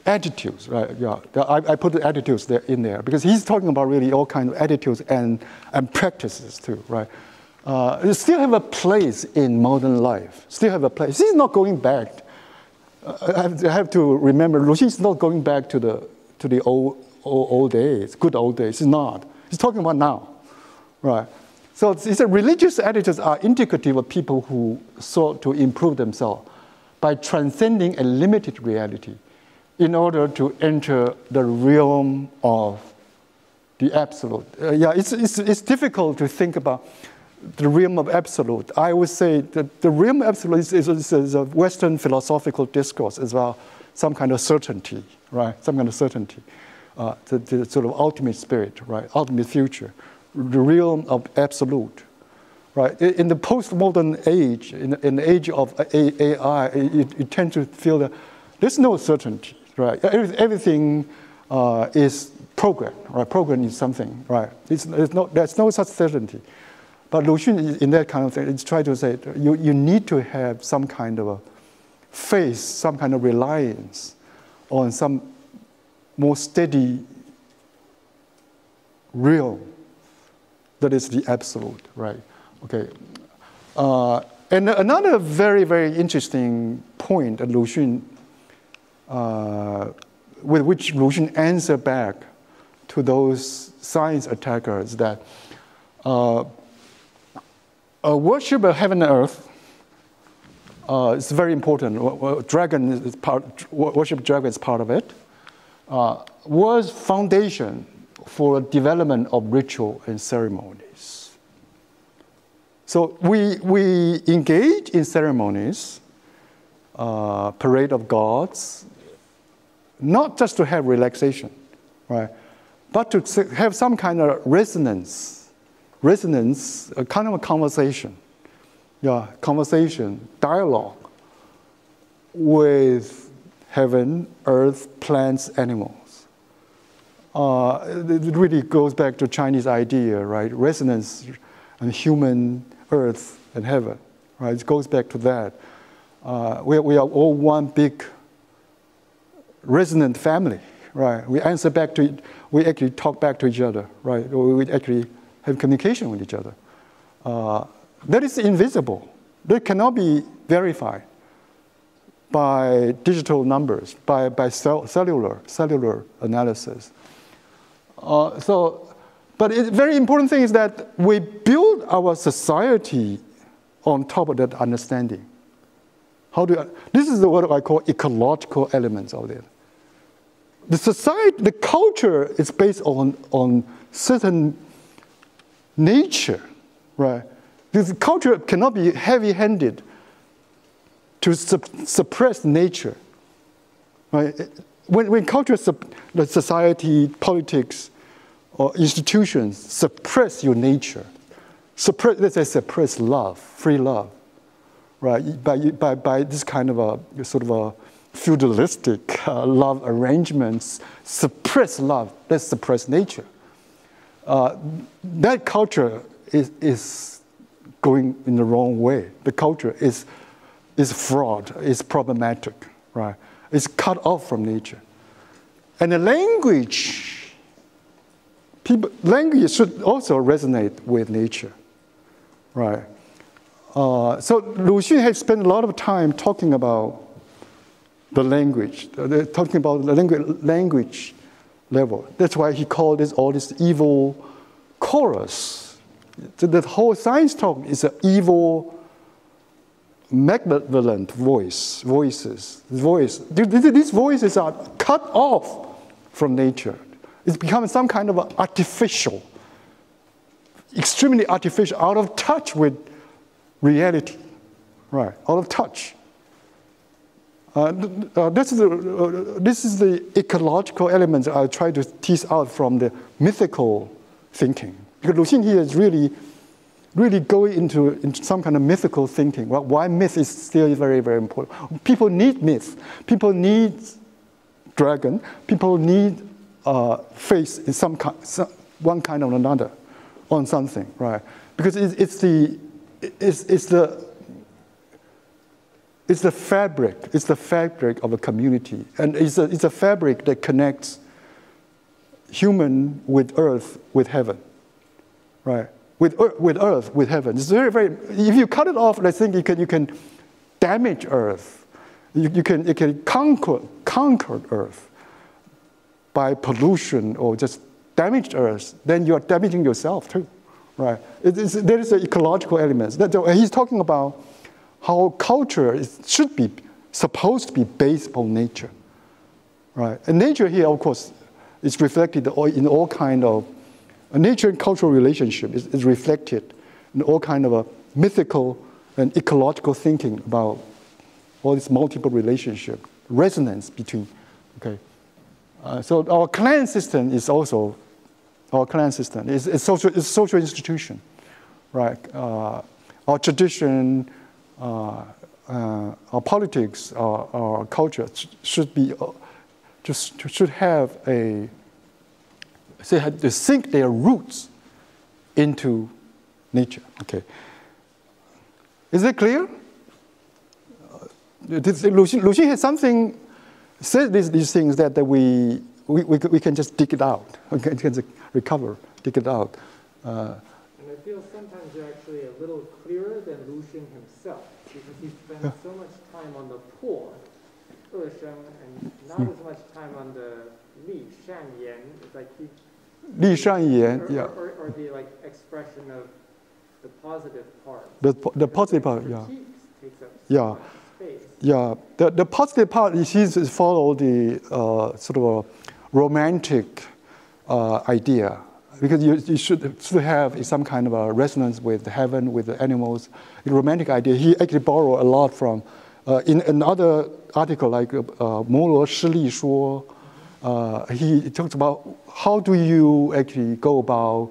attitudes, right? Yeah, I put the attitudes in there because he's talking about really all kinds of attitudes and practices too, right? They still have a place in modern life. Still have a place. He's not going back. I have to remember, Luxin is not going back to the old days, good old days. He's not. He's talking about now, right? So it's a religious attitudes are indicative of people who sought to improve themselves by transcending a limited reality in order to enter the realm of the absolute. It's difficult to think about the realm of absolute. I would say that the realm of absolute is a Western philosophical discourse as well, some kind of certainty, right? Some kind of certainty, the sort of ultimate spirit, right? Ultimate future, the realm of absolute, right? In the postmodern age, in the age of AI, you tend to feel that there's no certainty, right? Everything is program, right? Program is something, right? There's no such certainty. But Lu Xun, in that kind of thing, is trying to say you need to have some kind of a faith, some kind of reliance on some more steady realm that is the absolute, right? Okay. And another very, very interesting point that Lu Xun, with which Lu Xun answered back to those science attackers that worship of heaven and earth is very important. Dragon is worship dragon is part of it. Was foundation for development of ritual and ceremonies. So we engage in ceremonies, parade of gods, not just to have relaxation, right? But to have some kind of resonance, a kind of a conversation, dialogue with heaven, earth, plants, animals. It really goes back to Chinese idea, right? Resonance and human, earth, and heaven, right? It goes back to that. We are all one big resonant family, right? We answer back to, we actually talk back to each other, right? We actually have communication with each other. That is invisible. That cannot be verified by digital numbers, by cellular analysis. But the very important thing is that we build our society on top of that understanding. This is what I call ecological elements of it. The society, the culture is based on certain nature, right? This culture cannot be heavy-handed to suppress nature, right? When culture, the society, politics, or institutions suppress your nature, let's say suppress love, free love, right? By this kind of a sort of a feudalistic love arrangements, suppress love, let's suppress nature. That culture is going in the wrong way. The culture is fraud, is problematic, right? It's cut off from nature. And the language should also resonate with nature, right? So Lu Xun has spent a lot of time talking about the language, talking about the language level. That's why he called all this evil chorus. The whole science talk is an evil, malevolent voices. These voices are cut off from nature. It's become some kind of artificial, extremely artificial, out of touch with reality, right? Out of touch. This is the ecological elements I try to tease out from the mythical thinking. Because Lu Xun here is really going into some kind of mythical thinking. Well, why myth is still very, very important. People need myth. People need dragon. People need faith in one kind or another on something, right? Because it's the fabric of a community, and it's a fabric that connects human with earth, with heaven, right? With earth, with heaven. It's very, very. If you cut it off, I think you can damage earth. You can conquer earth by pollution or just damage earth. Then you are damaging yourself too, right? There is an ecological element. He's talking about how culture should be supposed to be based upon nature, right? And nature here, of course, is reflected in all kind of nature and cultural relationship is reflected in all kind of a mythical and ecological thinking about all this multiple relationship, resonance between, okay. So our clan system is also, is a social institution, right? Our tradition, our politics, our culture should be, should have a, to sink their roots into nature, okay. Is that clear? Lucian has something, said these things that we can just dig it out, okay, we can recover, dig it out. And I feel sometimes they're actually a little clearer than Lucian himself, because he spends so much time on the poor, and not as much time on the Li Shan Yan. It's like he, Li Shan Yan, yeah. Or the like expression of the positive part. The positive part, yeah. Takes up so much space. Yeah, the positive part is follow the sort of a romantic idea, because you should have some kind of a resonance with heaven, with the animals. The romantic idea, he actually borrowed a lot from, in another article like 摩罗诗力说, he talks about how do you actually go about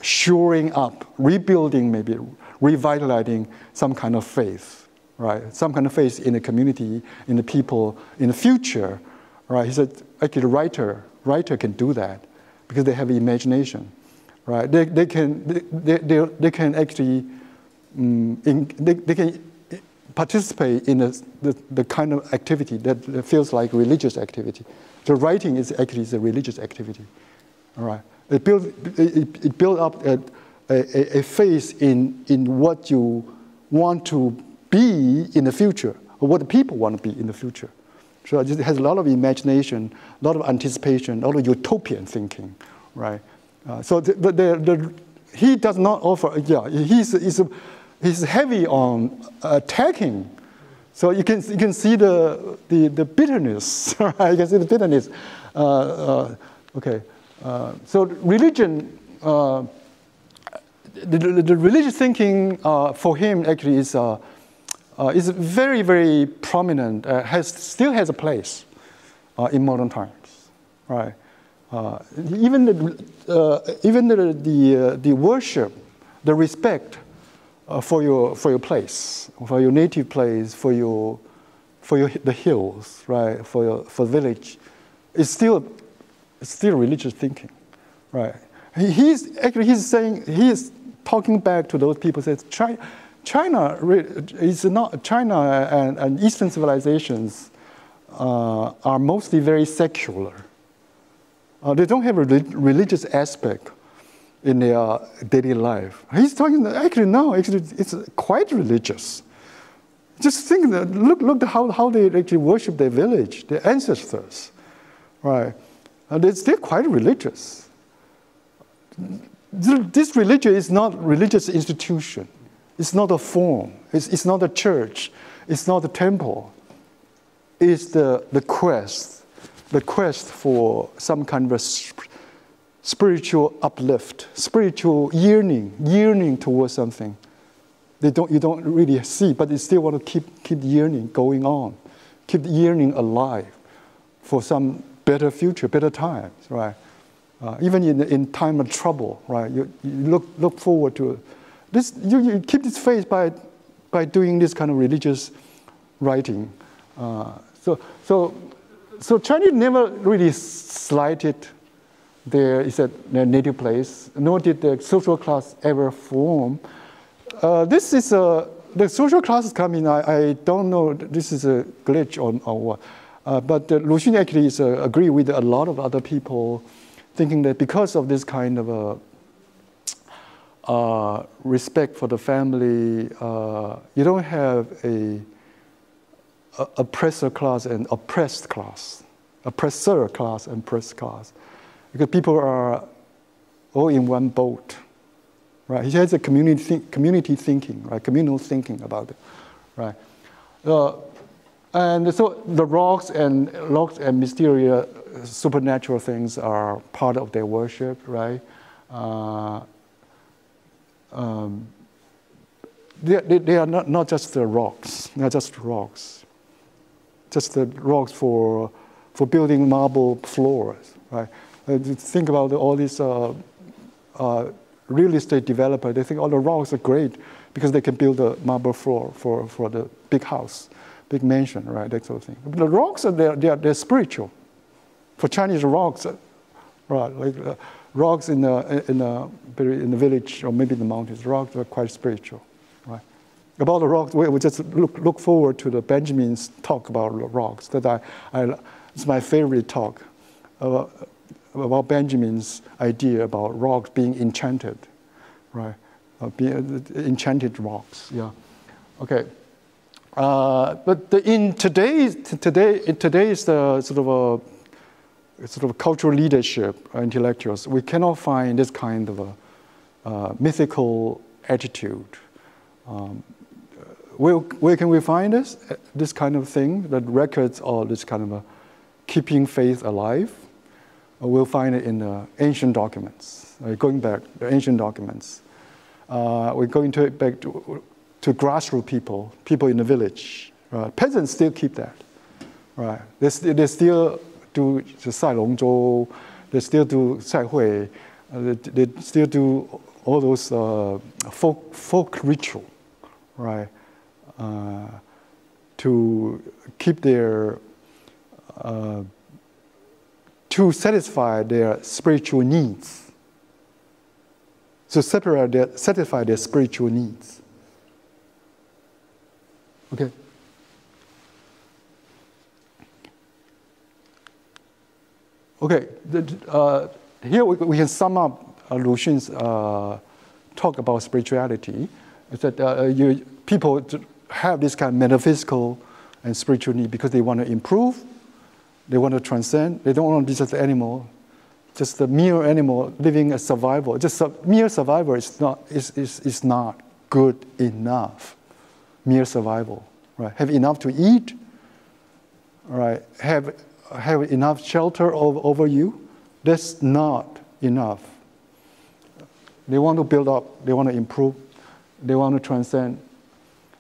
shoring up, rebuilding, maybe revitalizing some kind of faith, right? Some kind of faith in the community, in the people, in the future, right? He said, actually, the writer can do that because they have imagination, right? They can actually, they can participate in the kind of activity that feels like religious activity. So writing is actually a religious activity, all right? It built up a faith in what you want to be in the future, or what the people want to be in the future. So it has a lot of imagination, a lot of anticipation, a lot of utopian thinking, right? So he does not offer, yeah, he's heavy on attacking. So you can see the bitterness, right? You can see the bitterness. Okay. So religion, the religious thinking for him actually is very, very prominent. Still has a place in modern times, right? Even the worship, the respect for your place, for your native place, for the hills, right? For village, is still religious thinking, right? He's talking back to those people. Says China is not China and Eastern civilizations are mostly very secular. They don't have a religious aspect in their daily life. He's talking actually no, actually it's quite religious. Just think that look how they actually worship their village, their ancestors, right? They're still quite religious. This religion is not a religious institution. It's not a form. It's not a church. It's not a temple. It's the quest for some kind of a spiritual uplift, spiritual yearning towards something. You don't really see, but you still want to keep yearning going on, keep yearning alive for some better future, better times, right? Even in time of trouble, right? You look forward to this. You keep this faith by doing this kind of religious writing. So Chinese never really slighted their native place, nor did the social class ever form. This is the social classes coming. I don't know. This is a glitch or what. But Lucian actually agree with a lot of other people, thinking that because of this kind of respect for the family, you don't have a oppressor class and oppressed class, oppressor class and oppressed class, because people are all in one boat, right? He has a community thinking, right? Communal thinking about it, right? And so the rocks and mysterious supernatural things are part of their worship, right? They are not just the rocks, not just rocks, just the rocks for building marble floors, right? Think about all these real estate developers. They think all the rocks are great because they can build a marble floor for the big house, big mansion, right? That sort of thing. But the rocks are they're spiritual. For Chinese, rocks, right? Like rocks in the village or maybe in the mountains, rocks are quite spiritual, right? About the rocks, we just look forward to the Benjamin's talk about rocks. It's my favorite talk about Benjamin's idea about rocks being enchanted, right? Enchanted rocks, yeah. Okay. But in today's sort of cultural leadership, intellectuals, we cannot find this kind of a mythical attitude. Where can we find this kind of thing, that records or this kind of a keeping faith alive? We'll find it in the ancient documents. Going back, the ancient documents. We're going back to grassroots people in the village. Right? Peasants still keep that. Right? They still do the 赛龙舟, they still do 赛会, they still do all those folk ritual, right? To keep their to satisfy their spiritual needs, to satisfy their spiritual needs. Okay. Okay. Here we can sum up Lu Xun's talk about spirituality. Is that people have this kind of metaphysical and spiritual need because they want to improve, they want to transcend. They don't want to be just an animal, just a mere animal living a survival. Just a mere survival is not good enough. Mere survival, right? Have enough to eat, right? Have enough shelter over you. That's not enough. They want to build up. They want to improve. They want to transcend,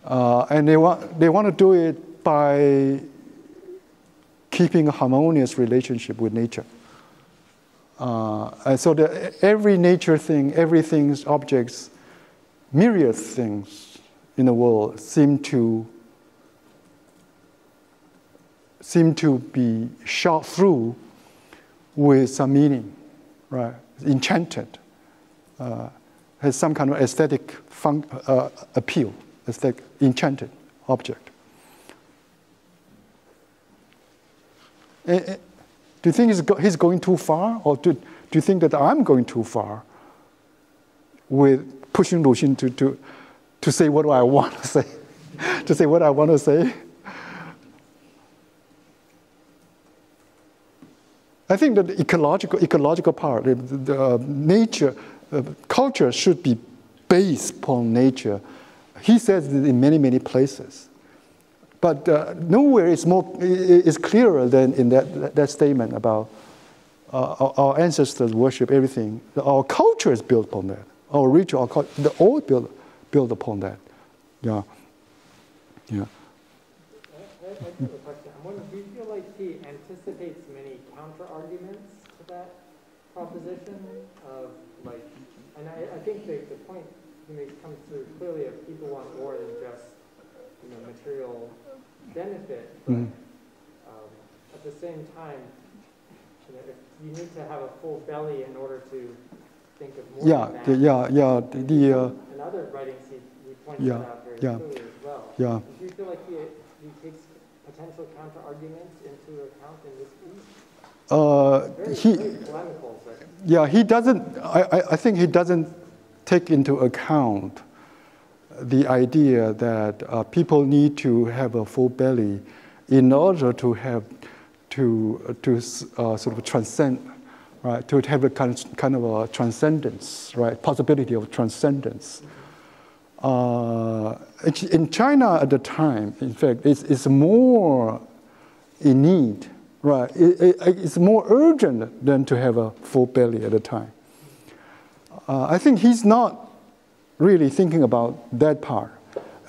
and they want to do it by keeping a harmonious relationship with nature. And so every nature thing, everything's objects, myriad things in the world seem to be shot through with some meaning, right? Enchanted, has some kind of aesthetic appeal, aesthetic, enchanted object. Do you think he's going too far, or do you think that I'm going too far with pushing Lu Xun to say what I want to say, to say what I want to say? I think that the ecological part, the nature, culture should be based upon nature. He says it in many places, but nowhere is clearer than in that statement about our ancestors worship everything. Our culture is built upon that. Our ritual, our culture, they're all built upon that. Yeah. Yeah. I have a question. I'm wondering, do you feel like he anticipates many counter-arguments to that proposition of, like, and I think the point he makes comes through clearly of people want more than just, material benefit, but at the same time, if you need to have a full belly in order to think of more than that. In other writings, he points that out very clearly as well. Yeah. Do you feel like he takes potential counter-arguments into account in this piece? Very polemical, but... Yeah, he doesn't, I think he doesn't take into account the idea that people need to have a full belly in order to have, to sort of transcend, right? To have a kind of a transcendence, right? Possibility of transcendence. In China at the time, in fact, it's more in need, right? It's more urgent than to have a full belly at the time. I think he's not really thinking about that part.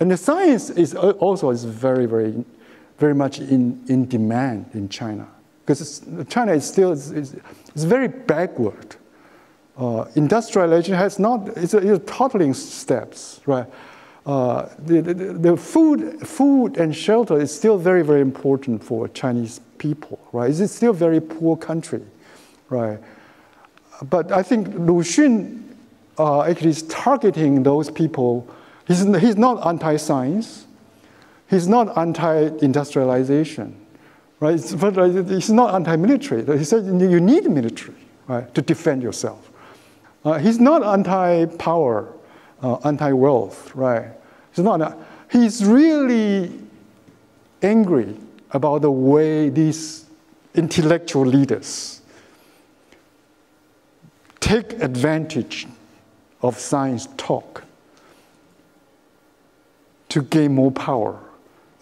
And the science is also very, very, very much in demand in China. Because China is still is very backward. Industrialization has not, it's toddling steps, right? The food and shelter is still very, very important for Chinese people, right? It's still a very poor country, right? But I think Lu Xun actually is targeting those people. He's not anti-science. He's not anti-industrialization, right? He's not anti-military. He said you need military, right, to defend yourself. He's not anti-power, anti-wealth, right? He's really angry about the way these intellectual leaders take advantage of science talk to gain more power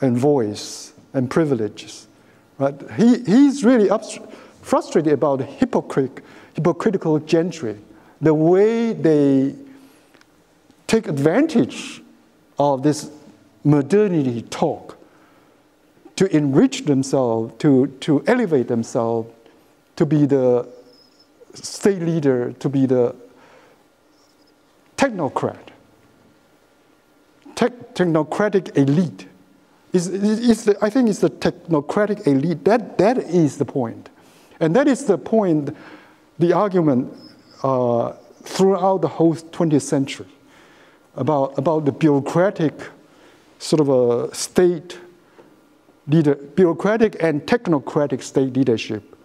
and voice and privileges. Right? He's really frustrated about hypocritical gentry, the way they take advantage of this modernity talk to enrich themselves, to elevate themselves, to be the state leader, to be the technocrat, technocratic elite. I think it's the technocratic elite. That is the point. And that is the point, the argument throughout the whole 20th century about the bureaucratic sort of a state leader, bureaucratic and technocratic state leadership,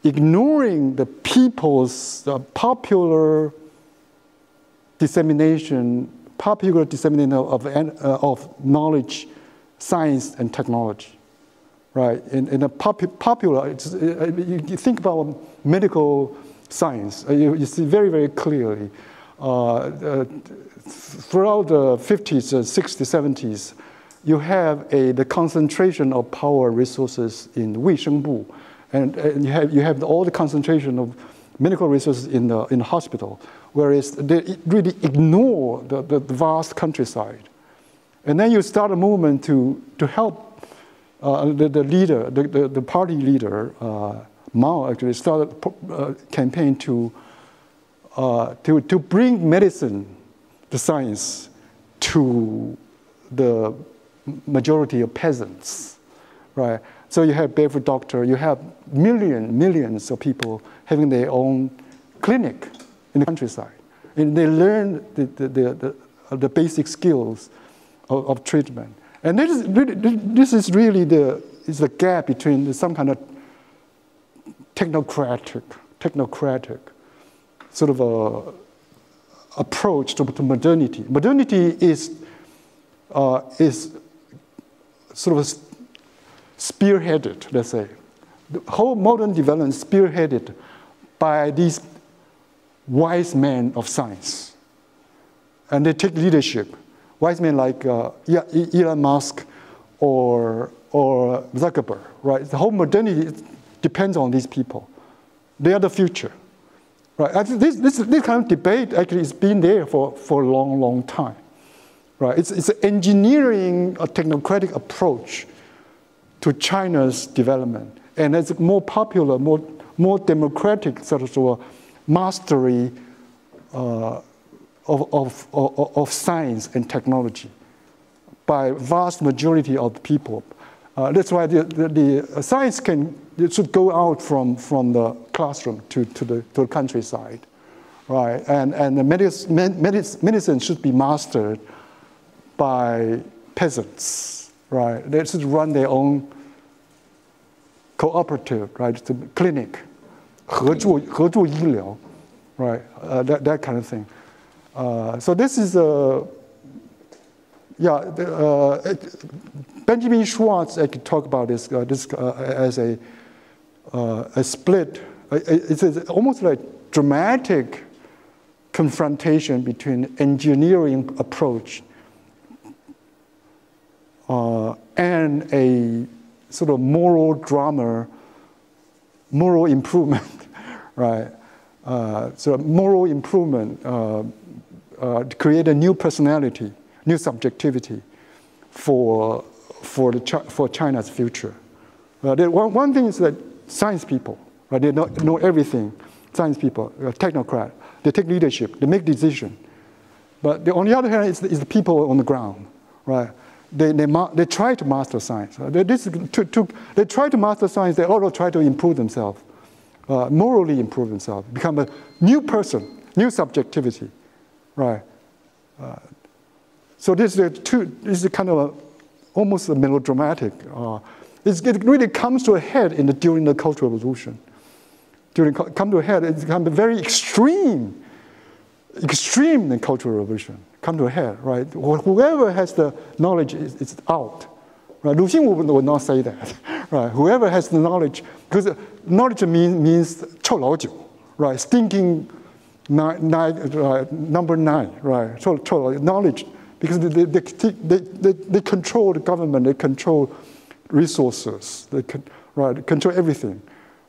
ignoring the people's popular dissemination of knowledge, science, and technology, right? In a popular, you think about medical science, you see very, very clearly throughout the 50s, 60s, 70s, you have the concentration of power resources in 卫生部, and you have all the concentration of medical resources in the hospital, whereas they really ignore the vast countryside. And then you start a movement to help the leader, the party leader, Mao actually started a campaign to bring medicine, the science, to the majority of peasants, right? So you have barefoot doctor, you have millions of people having their own clinic in the countryside, and they learn the basic skills of treatment. And this is really the gap between some kind of technocratic sort of a approach to modernity. Modernity is sort of spearheaded, let's say. The whole modern development is spearheaded by these wise men of science. And they take leadership. Wise men like Elon Musk or Zuckerberg, right? The whole modernity depends on these people. They are the future, right? I think this kind of debate actually has been there for a long time, right? It's engineering a technocratic approach to China's development, and it's more popular, more democratic sort of mastery of science and technology by vast majority of the people. That's why the science should go out from the classroom to the countryside, right? And the medicine should be mastered by peasants, right? They should run their own cooperative, right? The clinic, 合作医疗, right? That kind of thing. So this is Benjamin Schwartz. I could talk about this as a split It's almost like dramatic confrontation between engineering approach and a sort of moral drama, moral improvement, right? So moral improvement to create a new personality, new subjectivity for China's future. One thing is that science people, right? They know everything. Science people, technocrat, they take leadership, they make decisions. But on the other hand, it's the people on the ground, right? They try to master science. They try to master science. They also try to improve themselves, morally improve themselves, become a new person, new subjectivity, right? So this is kind of almost a melodramatic. It really comes to a head during the Cultural Revolution. Come to a head, it's become very extreme in the Cultural Revolution. Come to a head, right? Whoever has the knowledge is out. Right? Lu Xing would not say that, right? Whoever has the knowledge, because knowledge means 臭老九, right? Stinking number 9, right? So knowledge, because they control the government, they control resources, they control everything,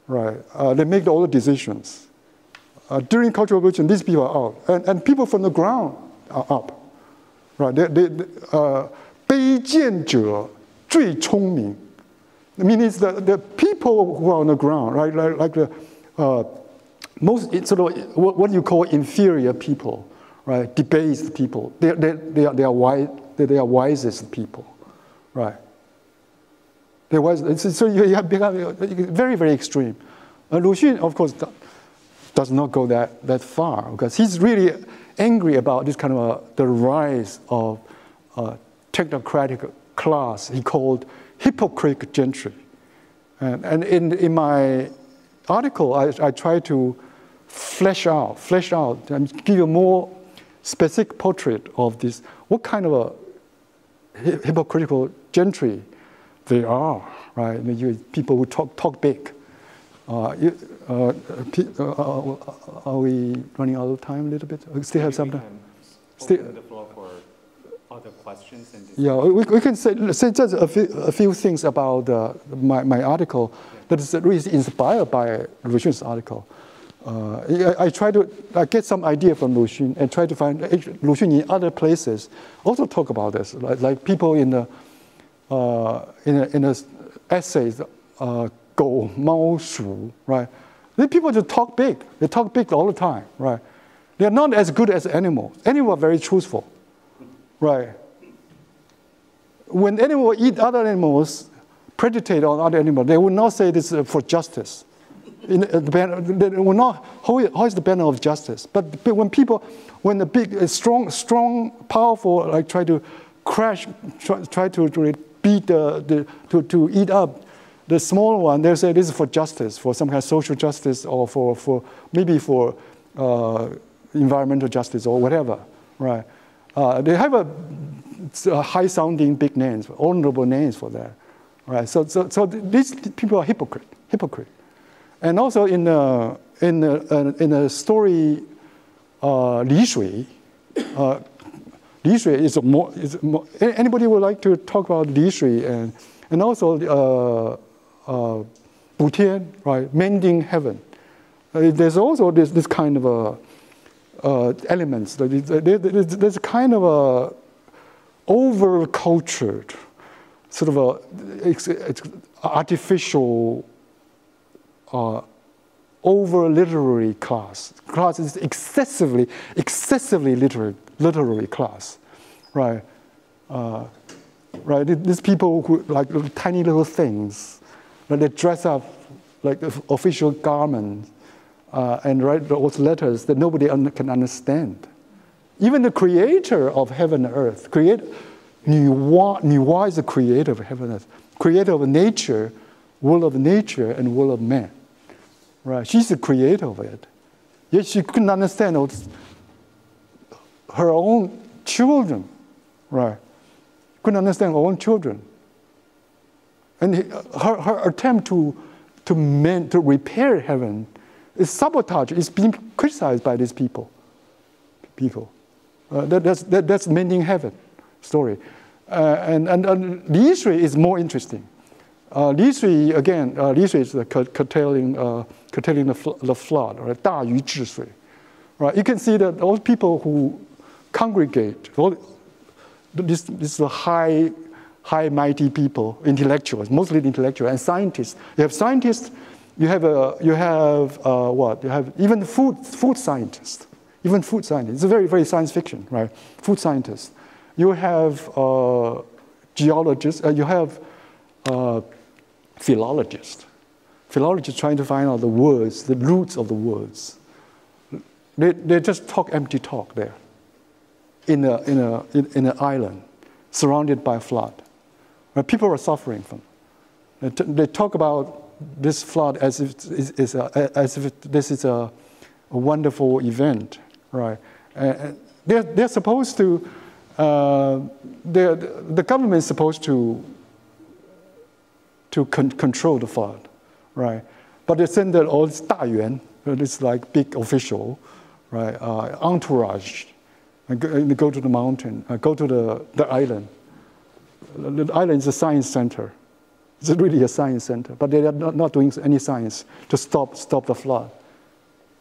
right? They make all the decisions. During Cultural Revolution, these people are out, and people from the ground are up, right? 卑贱者最聪明. I mean, it's the people who are on the ground, right? Like the most sort of what you call inferior people, right? Debased people. They are wisest people, right? They're wise. So you have become very, very extreme. Lu Xun, of course, does not go that far, because he's really angry about this kind of the rise of technocratic class he called hypocrite gentry. And in my article, I try to flesh out and give you a more specific portrait of this, what kind of a hypocritical gentry they are, right? People who talk big. Are we running out of time a little bit? We still have some time. Open the floor for other questions. Yeah, we can say just a few things about my article that is really inspired by Lu Xun's article. I try to get some idea from Lu Xun and try to find Lu Xun in other places also talk about this, like people in the essays. 狗猫鼠, right? The people just talk big. They talk big all the time, right? They are not as good as animals. Animals are very truthful, right? When animals eat other animals, predate on other animals, they will not say this is for justice. They will not hoist the banner of justice. But when the big, strong, powerful, like try to crash, try to beat to eat up the small one, they say this is for justice, for some kind of social justice, or for maybe for environmental justice or whatever, right? They have a high-sounding big names, honorable names for that, right? So these people are hypocrite. And also in a story, Li Shui. Li Shui is more. Anybody would like to talk about Li Shui and also Bu Tian, right? Mending heaven. There's also this kind of elements. There's a kind of a over-cultured, sort of it's artificial, over-literary class. Class is excessively literary class, right? Right. These people who like tiny little things, they dress up like official garments and write those letters that nobody can understand. Even the creator of heaven and earth, Nuwa is the creator of heaven and earth, creator of nature, world of nature and world of man. Right? She's the creator of it. Yet she couldn't understand her own children. Right? Couldn't understand her own children. And her attempt to repair heaven It's sabotage. It's being criticized by these people. That's mending heaven story. And the Yishui is more interesting. Yishui, again, Yishui is curtailing the flood, right? 大禹治水. Right? You can see that all people who congregate, this is the high, mighty people, intellectuals, mostly intellectuals, and scientists. You have scientists, you have what? You have even food scientists. Even food scientists. It's very, very science fiction, right? Food scientists. You have geologists. You have philologists. Philologists trying to find out the words, the roots of the words. They just talk empty talk there, in an island, surrounded by a flood. Where people are suffering from. They talk about this flood as if this is a wonderful event, right? They're supposed to. The government is supposed to control the flood, right? But they send that all this 大员, this like big official, right? Entourage, and go to the mountain, go to the island. The island is a science center. It's really a science center, but they are not doing any science to stop the flood.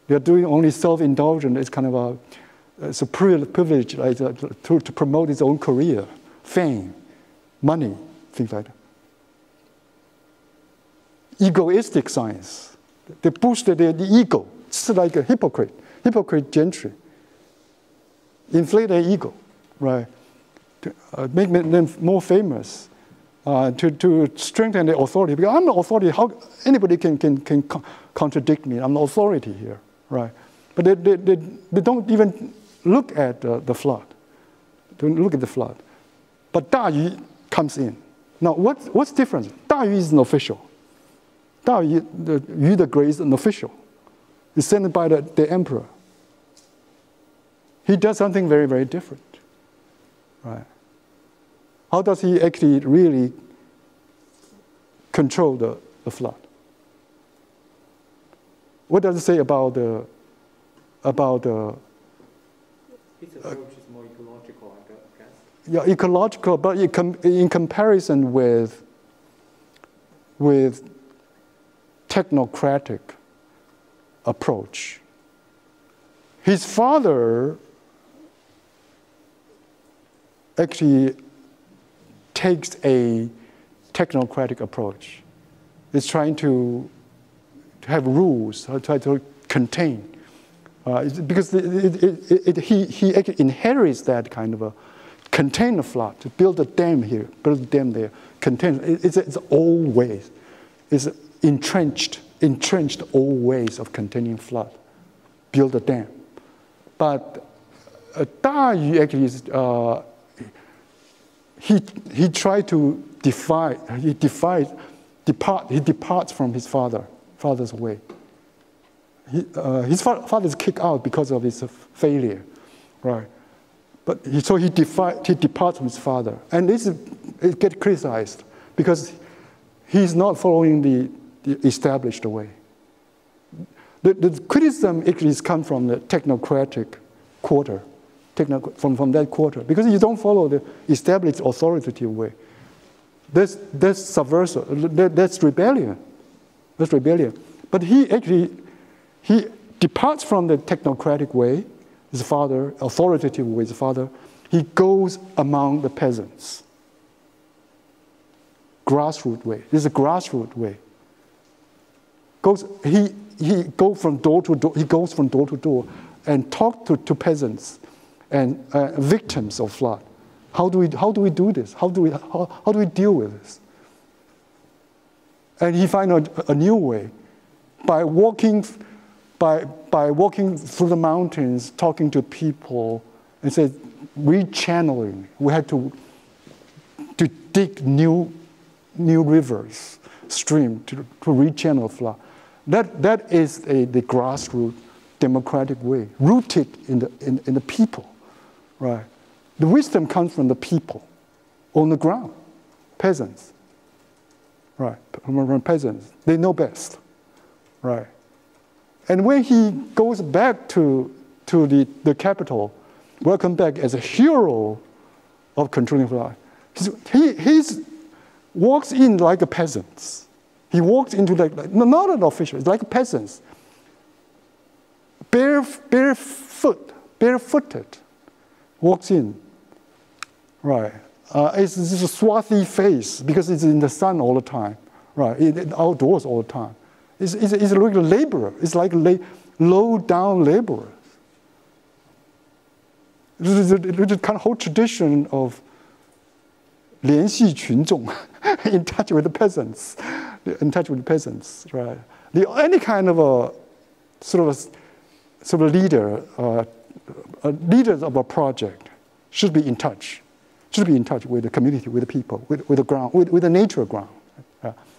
They are doing only self-indulgent. It's kind of it's a privilege, like, to promote his own career, fame, money, things like that. Egoistic science. They boost the ego. It's like a hypocrite gentry. Inflate their ego, right? To make them more famous, to strengthen their authority. Because I'm the authority. How anybody can contradict me? I'm the authority here, right? But they don't even look at the flood. Don't look at the flood. But 大禹 comes in. Now, what's different? 大禹 is an official. 大禹, Yu the Great is an official. He's sent by the emperor. He does something very, very different, right? How does he actually really control the flood? What does it say about the? His approach is more ecological, I guess. Yeah, ecological, but in comparison with technocratic approach. His father actually takes a technocratic approach. It's trying to have rules, try to contain. Because he actually inherits that kind of a contain the flood, to build a dam here, build a dam there, contain. It's old ways. It's entrenched old ways of containing flood. Build a dam. But 大禹 actually is, he tried to he departs from his father's way. His father is kicked out because of his failure, right? But he departs from his father, and it gets criticized because he's not following the established way. The criticism actually comes from the technocratic quarter, from that quarter, because you don't follow the established authoritative way. That's subversive. That's rebellion. That's rebellion. But he departs from the technocratic way, his father, authoritative way, his father. He goes among the peasants. Grassroots way. This is a grassroots way. He goes from door to door. He goes from door to door and talk to peasants and victims of flood. How do we do this? How do we deal with this? And he finds a new way by walking through the mountains, talking to people, and said, rechanneling. We had to dig new rivers, stream to rechannel flood. That is the grassroots democratic way, rooted in the people, right? The wisdom comes from the people on the ground, peasants, right? From peasants, they know best, right? And when he goes back to the capital, welcome back as a hero of controlling fly, he walks in like a peasant. He walks into like not an official, it's like a peasant. Barefooted, walks in. Right. It's a swarthy face because it's in the sun all the time. Right. Outdoors all the time. It's like a laborer. It's like a low-down laborer. There's a kind of whole tradition of 联系群众, in touch with the peasants, right? Any kind of a sort of leader, leaders of a project should be in touch with the community, with the people, with the ground, with the nature ground.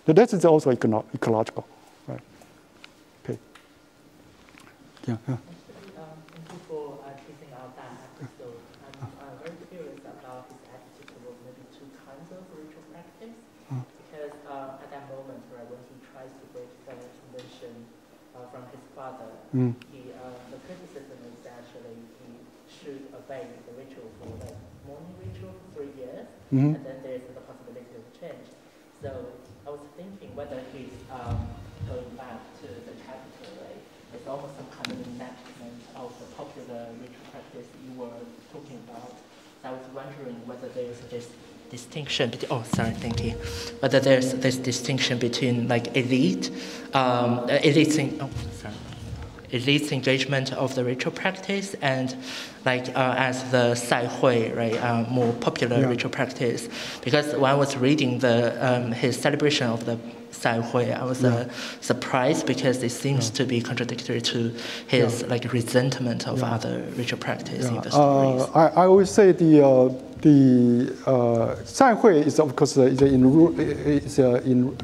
That is also ecological, right? Okay. Yeah. Thank you for teasing out that episode. I'm very curious about his attitude towards maybe two kinds of ritual practice. Because at that moment, right, when he tries to break the convention from his father, the criticism is actually he should obey the ritual for the morning ritual for 3 years, and then there's the possibility of change. So I was thinking whether he's going back to the capital, right? It's almost some kind of enactment of the popular ritual practice you were talking about. So I was wondering whether there's this distinction between, whether there's this distinction between like elite engagement of the ritual practice and like as the 赛会, right, more popular ritual practice. Because when I was reading his celebration of the 赛会, I was surprised because it seems to be contradictory to his like resentment of other ritual practice in the stories. I always say the 赛会 is of course in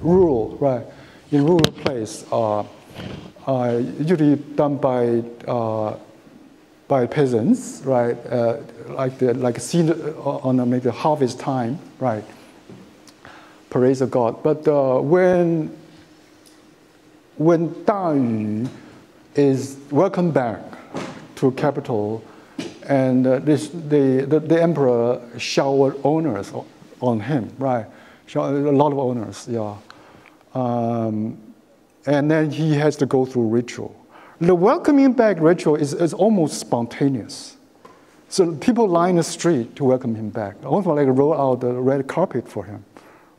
rural, right, in rural place, usually done by peasants, right, like seen on maybe harvest time, right. Praise the God. But when Da Yu is welcomed back to capital, and the emperor showered honors on him, right? A lot of honors, yeah. And then he has to go through ritual. The welcoming back ritual is almost spontaneous. So people line the street to welcome him back. Almost like roll out the red carpet for him.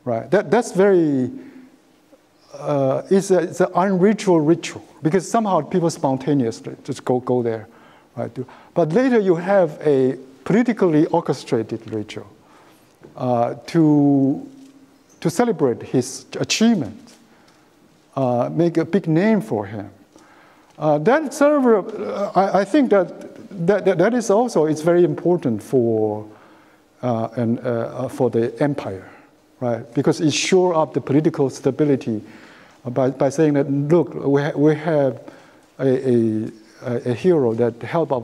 Right, that's very, it's an unritual ritual because somehow people spontaneously just go there, right? But later you have a politically orchestrated ritual to celebrate his achievement, make a big name for him. That I think that is also, it's very important for the empire. Right, because it shore up the political stability by saying that, look, we have a hero that helped us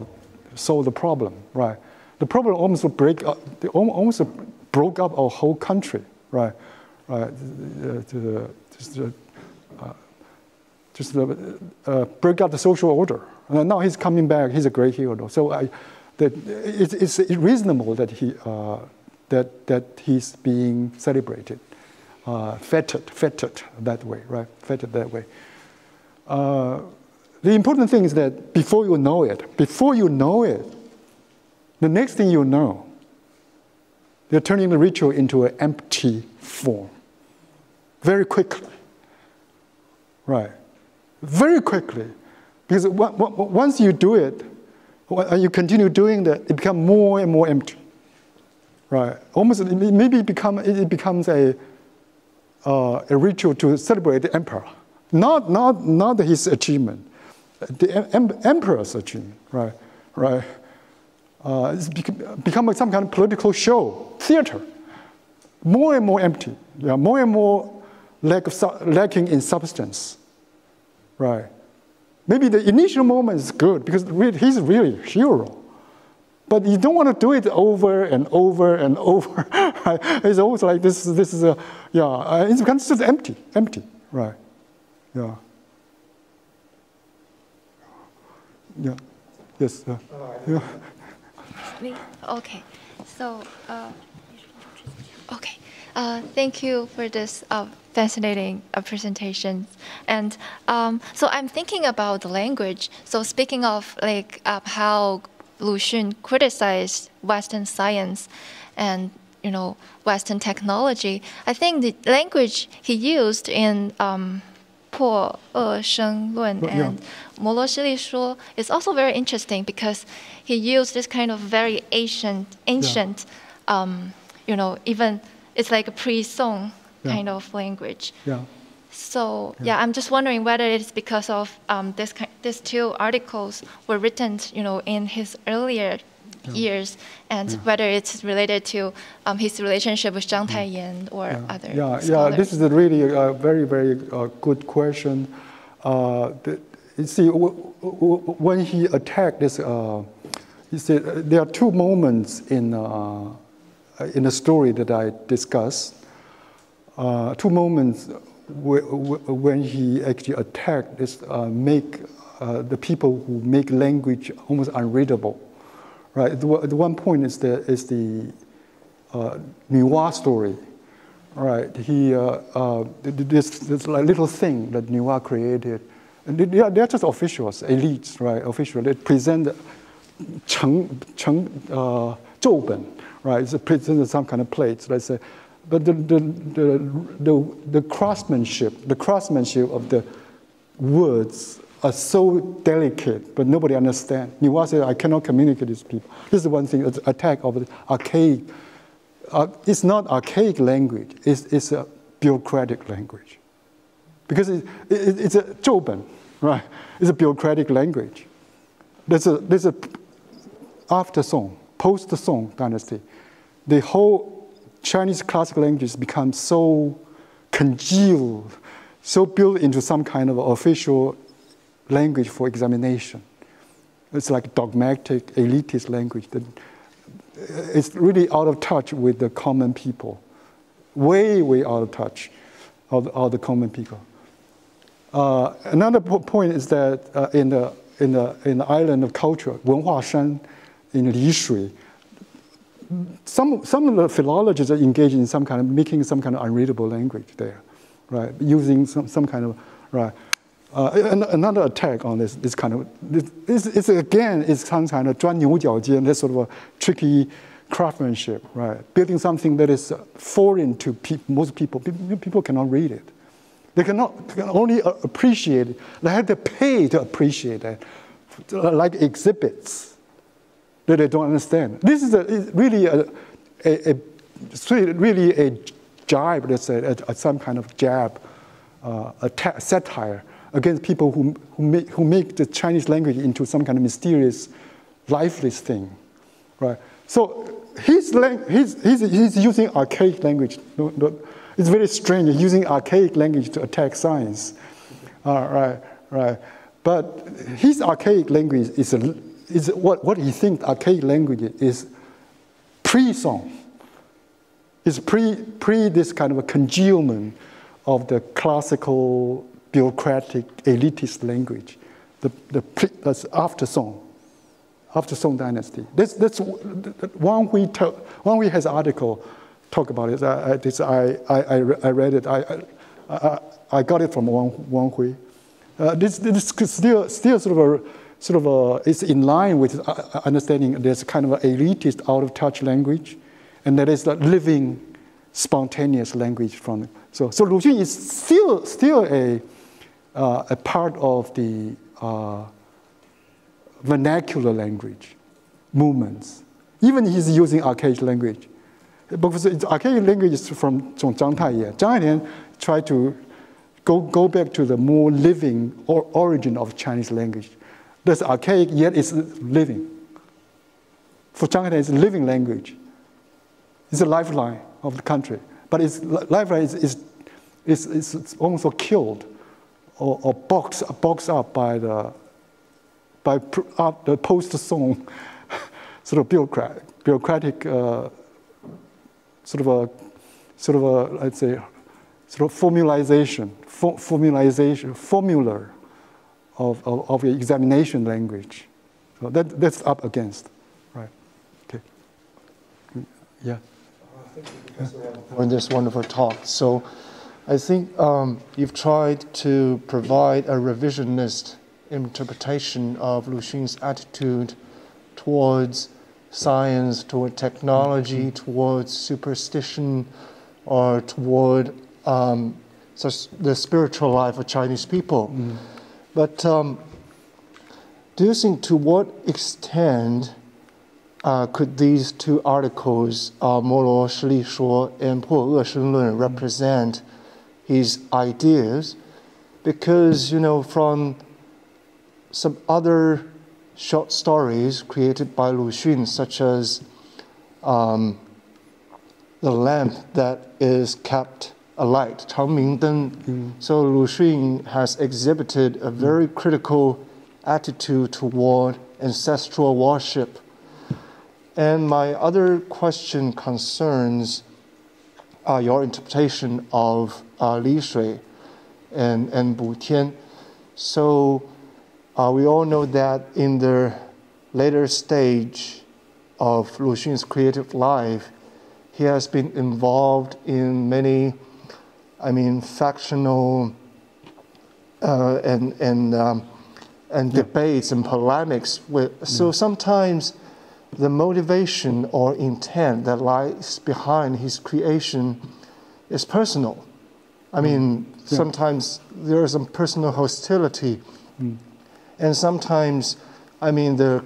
solve the problem. Right, the problem almost broke up our whole country. Right, just break up the social order. And now he's coming back. He's a great hero. So it's reasonable that he. That he's being celebrated, feted that way, right? Feted that way. The important thing is that before you know it, the next thing you know, they're turning the ritual into an empty form. Very quickly, right? Very quickly, because once you do it, and you continue doing that, it becomes more and more empty. Right, almost maybe it becomes a ritual to celebrate the emperor, not his achievement, the emperor's achievement. Right. It's become some kind of political show, theater, more and more empty. Yeah, more and more lacking in substance. Right. Maybe the initial moment is good because he's really a hero. But you don't want to do it over and over and over. Right? It's always like this is a, it becomes just empty, right? Yeah. Yeah. Yes. Yeah. Me? Okay. So, okay. Thank you for this fascinating presentation. And so I'm thinking about the language. So speaking of like how Lu Xun criticized Western science and Western technology, I think the language he used in 破恶生论 and 摩罗西利说 is also very interesting because he used this kind of very ancient, even it's like a pre-song kind of language. Yeah. So I'm just wondering whether it's because of these two articles were written, in his earlier years, and whether it's related to his relationship with Zhang Taiyan or other scholars. Yeah. This is a really very, very good question. You see, when he attacked this, he said there are two moments in the story that I discussed. Two moments when he actually attacked this, the people who make language almost unreadable. Right. The one point is the Nuwa story. Right. This like little thing that Nuwa created. And they're just officials, elites, right? Officials. They present 奏本, right? It's presented some kind of plates, let's say. But the craftsmanship of the words are so delicate, but nobody understands. Nuwa said, I cannot communicate with people. This is one thing, it's attack of the archaic. It's not archaic language, it's a bureaucratic language. Because it's a 奏本, right? It's a bureaucratic language. There's a after Song, post Song dynasty. The whole Chinese classical language becomes so congealed, so built into some kind of official language for examination. It's like dogmatic, elitist language that it's really out of touch with the common people. Way, way out of touch of the common people. Another point is that in the island of culture, Wenhuashan, in Lishui, some of the philologists are engaged in making some kind of unreadable language there, right? Using some kind of, right? Another attack on this kind of, it's again, it's some kind of 钻牛角尖, this sort of a tricky craftsmanship, right? Building something that is foreign to most people. People cannot read it. They can only appreciate it. They have to pay to appreciate it, like exhibits that they don't understand. This is really a jibe, let's say, some kind of jab, satire against people who make the Chinese language into some kind of mysterious, lifeless thing, right? So he's using archaic language. It's very strange using archaic language to attack science, right? But his archaic language is what he thinks archaic language is pre-song. It's pre this kind of a congealment of the classical, bureaucratic, elitist language. That's after Song dynasty. That's Wang Hui has an article talk about it. I read it. I got it from Wang Hui. This is still sort of it's in line with understanding there's kind of an elitist, out of touch language, and there is a living, spontaneous language from. So Lu Xun is still a part of the vernacular language movements. Even he's using archaic language. Because archaic language is from Zhang Taiyan. Zhang Taiyan tried to go back to the more living origin of Chinese language. That's archaic, yet it's living. For Zhang Taiyan, it's a living language. It's a lifeline of the country. But its lifeline is almost killed or boxed up by the post-Song sort of bureaucratic sort of a let's say sort of formula of the examination language. So that's up against, right? Okay. Yeah. Thank you, Professor, for this wonderful talk. So I think you've tried to provide a revisionist interpretation of Lu Xun's attitude towards science, toward technology, towards superstition, or toward the spiritual life of Chinese people. But do you think to what extent could these two articles, 摩罗实力说 and 破恶生论, represent his ideas? Because, you know, from some other short stories created by Lu Xun, such as the lamp that is kept alight, 长明灯. So Lu Xun has exhibited a very critical attitude toward ancestral worship. And my other question concerns your interpretation of Li Shui and Bu Tian. So we all know that in the later stage of Lu Xun's creative life, he has been involved in many, factional and debates and polemics. So sometimes the motivation or intent that lies behind his creation is personal. Sometimes there is some personal hostility. And sometimes, the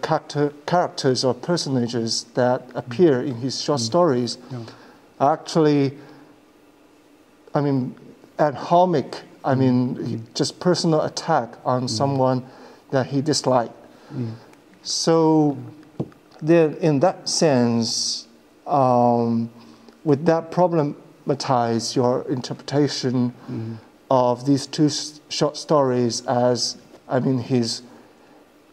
characters or personages that appear in his short stories are actually, ad homic, just personal attack on someone that he disliked. So then in that sense, would that problematize your interpretation of these two short stories as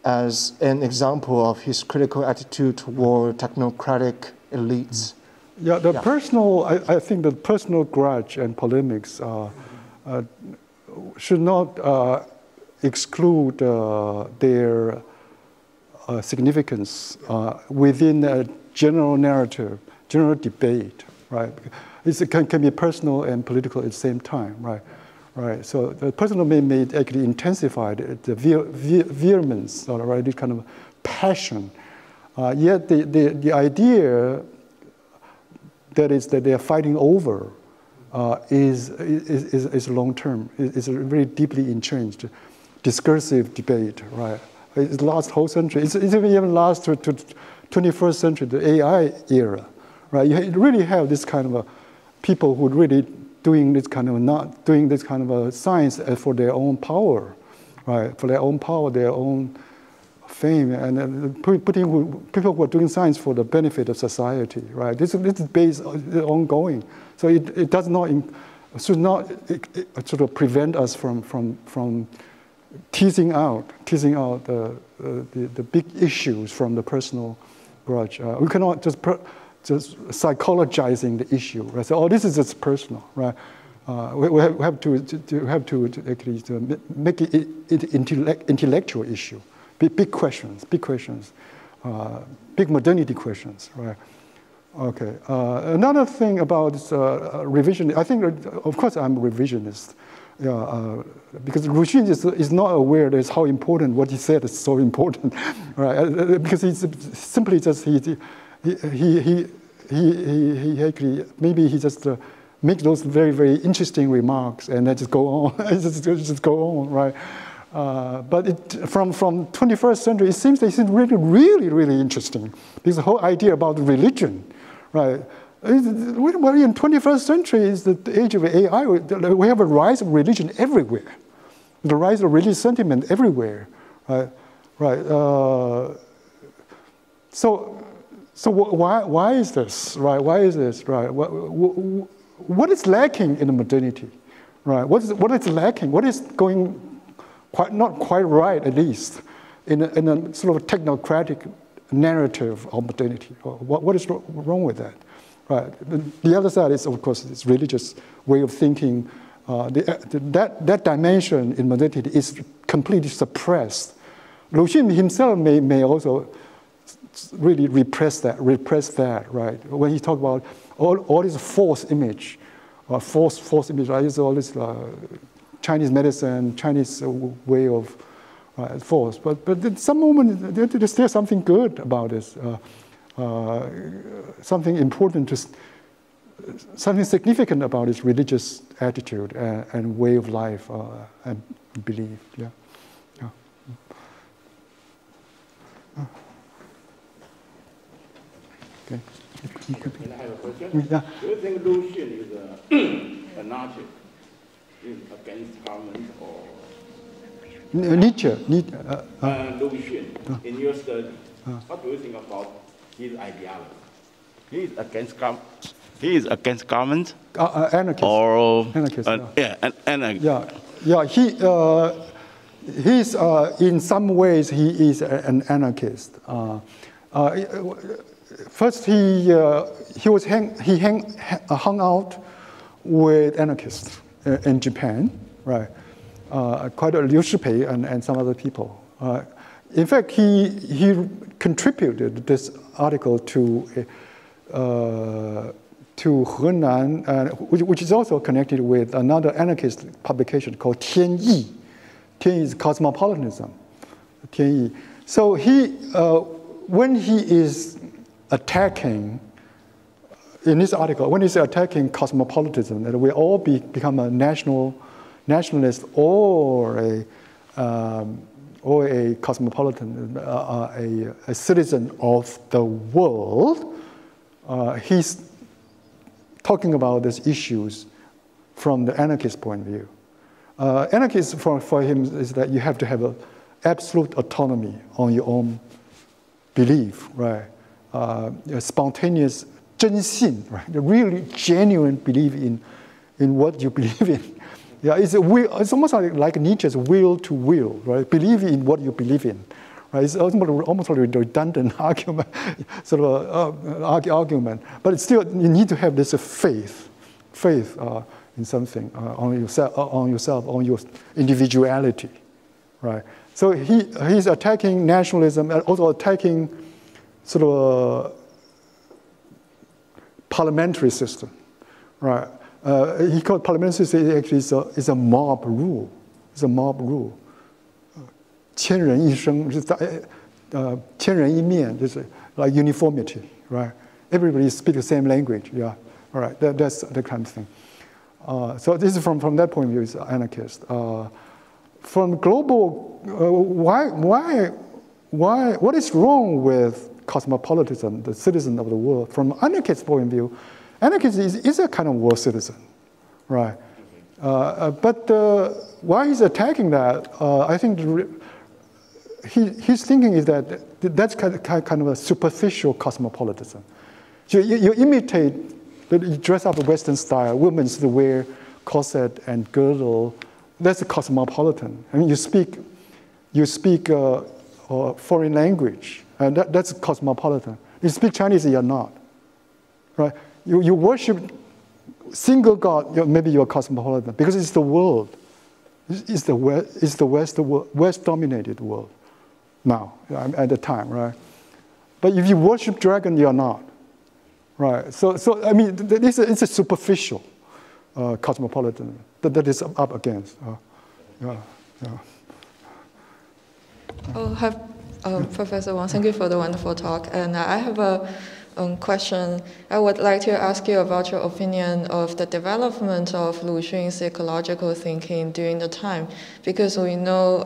as an example of his critical attitude toward technocratic elites? Personal, I think the personal grudge and polemics should not exclude their significance within a general narrative, general debate, right? It can be personal and political at the same time, right? Right. So the personal may actually intensify the vehemence, right? This kind of passion. Yet the idea that they are fighting over is long term. It's a very deeply entrenched discursive debate, right? It lasts whole century. It's even lasts to 21st century, the AI era, right? You really have this kind of people who really doing this kind of science for their own power, right? For their own power, their own fame, and people who are doing science for the benefit of society, right? This is based ongoing, so it does not should not sort of prevent us from teasing out the big issues from the personal grudge. We cannot just psychologizing the issue, right? So, this is just personal, right? We have to actually make it intellectual issue, big questions, big modernity questions, right? Okay. Another thing about revision, I think, of course, I'm a revisionist. Because Lu Xun is not aware that how important what he said is so important, right? Because he's simply just he actually maybe he just makes those very, very interesting remarks and then just go on, just go on, right? But from 21st century, it seems that it's really, really, really interesting. This whole idea about religion, right? Well, in 21st century is the age of AI. We have a rise of religion everywhere, the rise of religious sentiment everywhere, right? Right. So why is this, right? Why is this, right? What is lacking in the modernity, right? What is lacking? What is going not quite right, at least, in a sort of technocratic narrative of modernity? What is wrong with that, right? The other side is, of course, this religious way of thinking. That dimension in modernity is completely suppressed. Lu Xun himself may also really repress that, right? When he talked about all this false image, false image, right? All this Chinese medicine, Chinese way of false. But at some moment, there's still something good about this, something important, something significant about his religious attitude and way of life and belief. Yeah. Okay. Can I have a question? Yeah. Do you think Lu Xun is an artist, is against government or? Nietzsche. Lu Xun, in your study, what do you think about his ideology? He is against government. He is against government. Anarchist. Or anarchist. anarchist. Yeah. He's in some ways he is an anarchist. First, he hung out with anarchists in Japan, right? Quite a Liu Shipei and some other people. In fact, he contributed this article to Henan, which is also connected with another anarchist publication called Tian Yi. Tian Yi is cosmopolitanism. Tian Yi. So when he is attacking, in this article, when he's attacking cosmopolitanism, that we all become a nationalist or a cosmopolitan, a citizen of the world, he's talking about these issues from the anarchist point of view. Anarchist for him is that you have to have an absolute autonomy on your own belief, right? Spontaneous 真信, right? The really genuine belief in what you believe in. Yeah, it's almost like Nietzsche's will to will, right? Believe in what you believe in, right? It's almost like a redundant argument, sort of argument. But it's still, you need to have this faith in something, on yourself, on your individuality, right? So he's attacking nationalism and also attacking sort of a parliamentary system, right? He called parliamentary system actually is a mob rule. It's a mob rule. 千人一生, 千人一面, just like uniformity, right? Everybody speaks the same language, yeah. All right, that's the kind of thing. So this is from that point of view, is anarchist. From global, what is wrong with cosmopolitanism, the citizen of the world? From anarchist point of view, anarchist is a kind of world citizen, right? But why he's attacking that, I think his thinking is that that's kind of a superficial cosmopolitanism. So you imitate, you dress up a Western style, women wear corset and girdle, that's a cosmopolitan. I mean, you speak foreign language, and that's cosmopolitan. You speak Chinese, you're not, right? You worship single God, maybe you're cosmopolitan, because it's the world. It's the West-dominated world now, at the time, right? But if you worship dragon, you're not, right? So I mean, it's a superficial cosmopolitan that is up against. Professor Wang, thank you for the wonderful talk. And I have a question. I would like to ask you about your opinion of the development of Lu Xun's ecological thinking during the time, because we know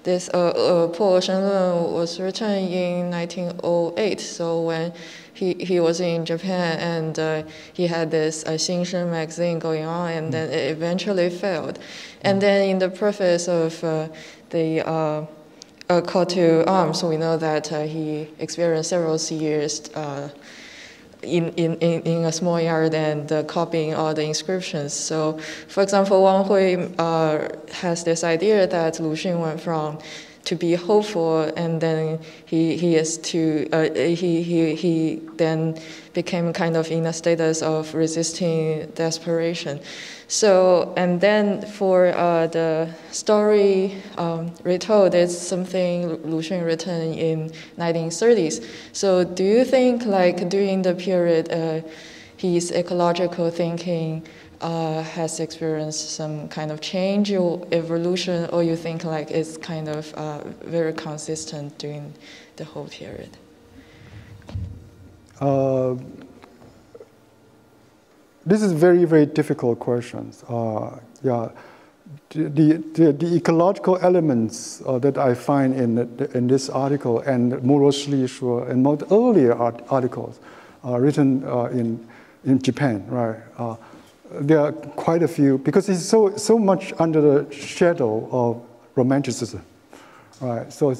this 破恶生论 was written in 1908. So when he was in Japan and he had this 新生 magazine going on, and then it eventually failed. And then in the preface of the Call to Arms, we know that he experienced several years in a small yard and copying all the inscriptions. So, for example, Wang Hui has this idea that Lu Xun went from to be hopeful, and then he then became kind of in a status of resisting desperation. So, and then for the story retold, it's something Lu Xun written in 1930s. So do you think like during the period his ecological thinking has experienced some kind of change or evolution, or you think like it's kind of very consistent during the whole period? This is very, very difficult questions. Yeah, the ecological elements that I find in this article and Muro Shlishuo and more earlier articles written in Japan, right? There are quite a few, because it's so much under the shadow of Romanticism, right? So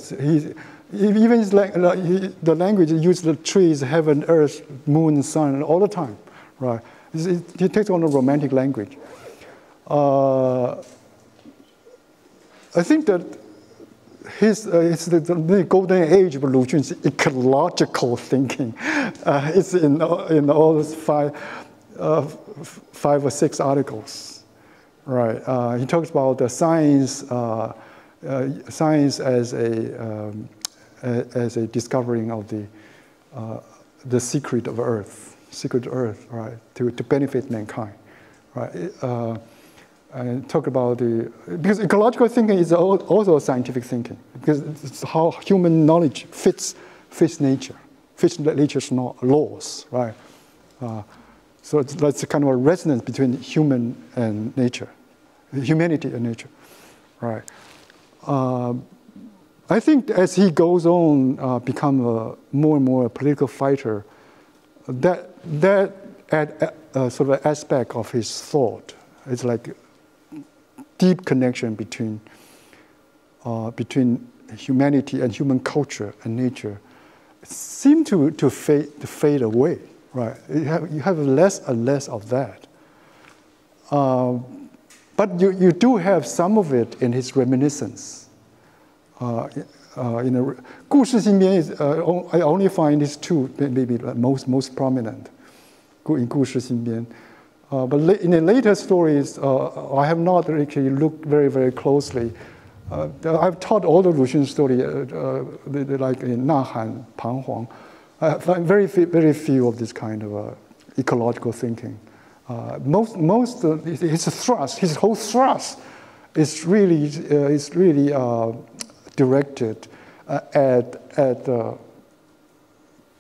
even the language uses the trees, heaven, earth, moon, sun all the time, right? He takes on a romantic language. I think that it's the golden age of Lu Xun's ecological thinking. It's in all those five or six articles, right? He talks about the science as a discovering of the secret of Earth, right? To benefit mankind, right? And talk about because ecological thinking is also scientific thinking, because it's how human knowledge fits nature, fits nature's laws, right? So that's a kind of a resonance between human and nature, humanity and nature, right? I think as he goes on, become more and more a political fighter, that sort of aspect of his thought is like deep connection between humanity and human culture and nature seem to fade away, right? You have less and less of that. But you do have some of it in his reminiscence. I only find these two maybe most prominent in 故事新编. But in the later stories, I have not actually looked very, very closely. I've taught all the Lu Xun story, like in 呐喊, 彷徨. I find very few of this kind of ecological thinking. His thrust, his whole thrust, is really directed at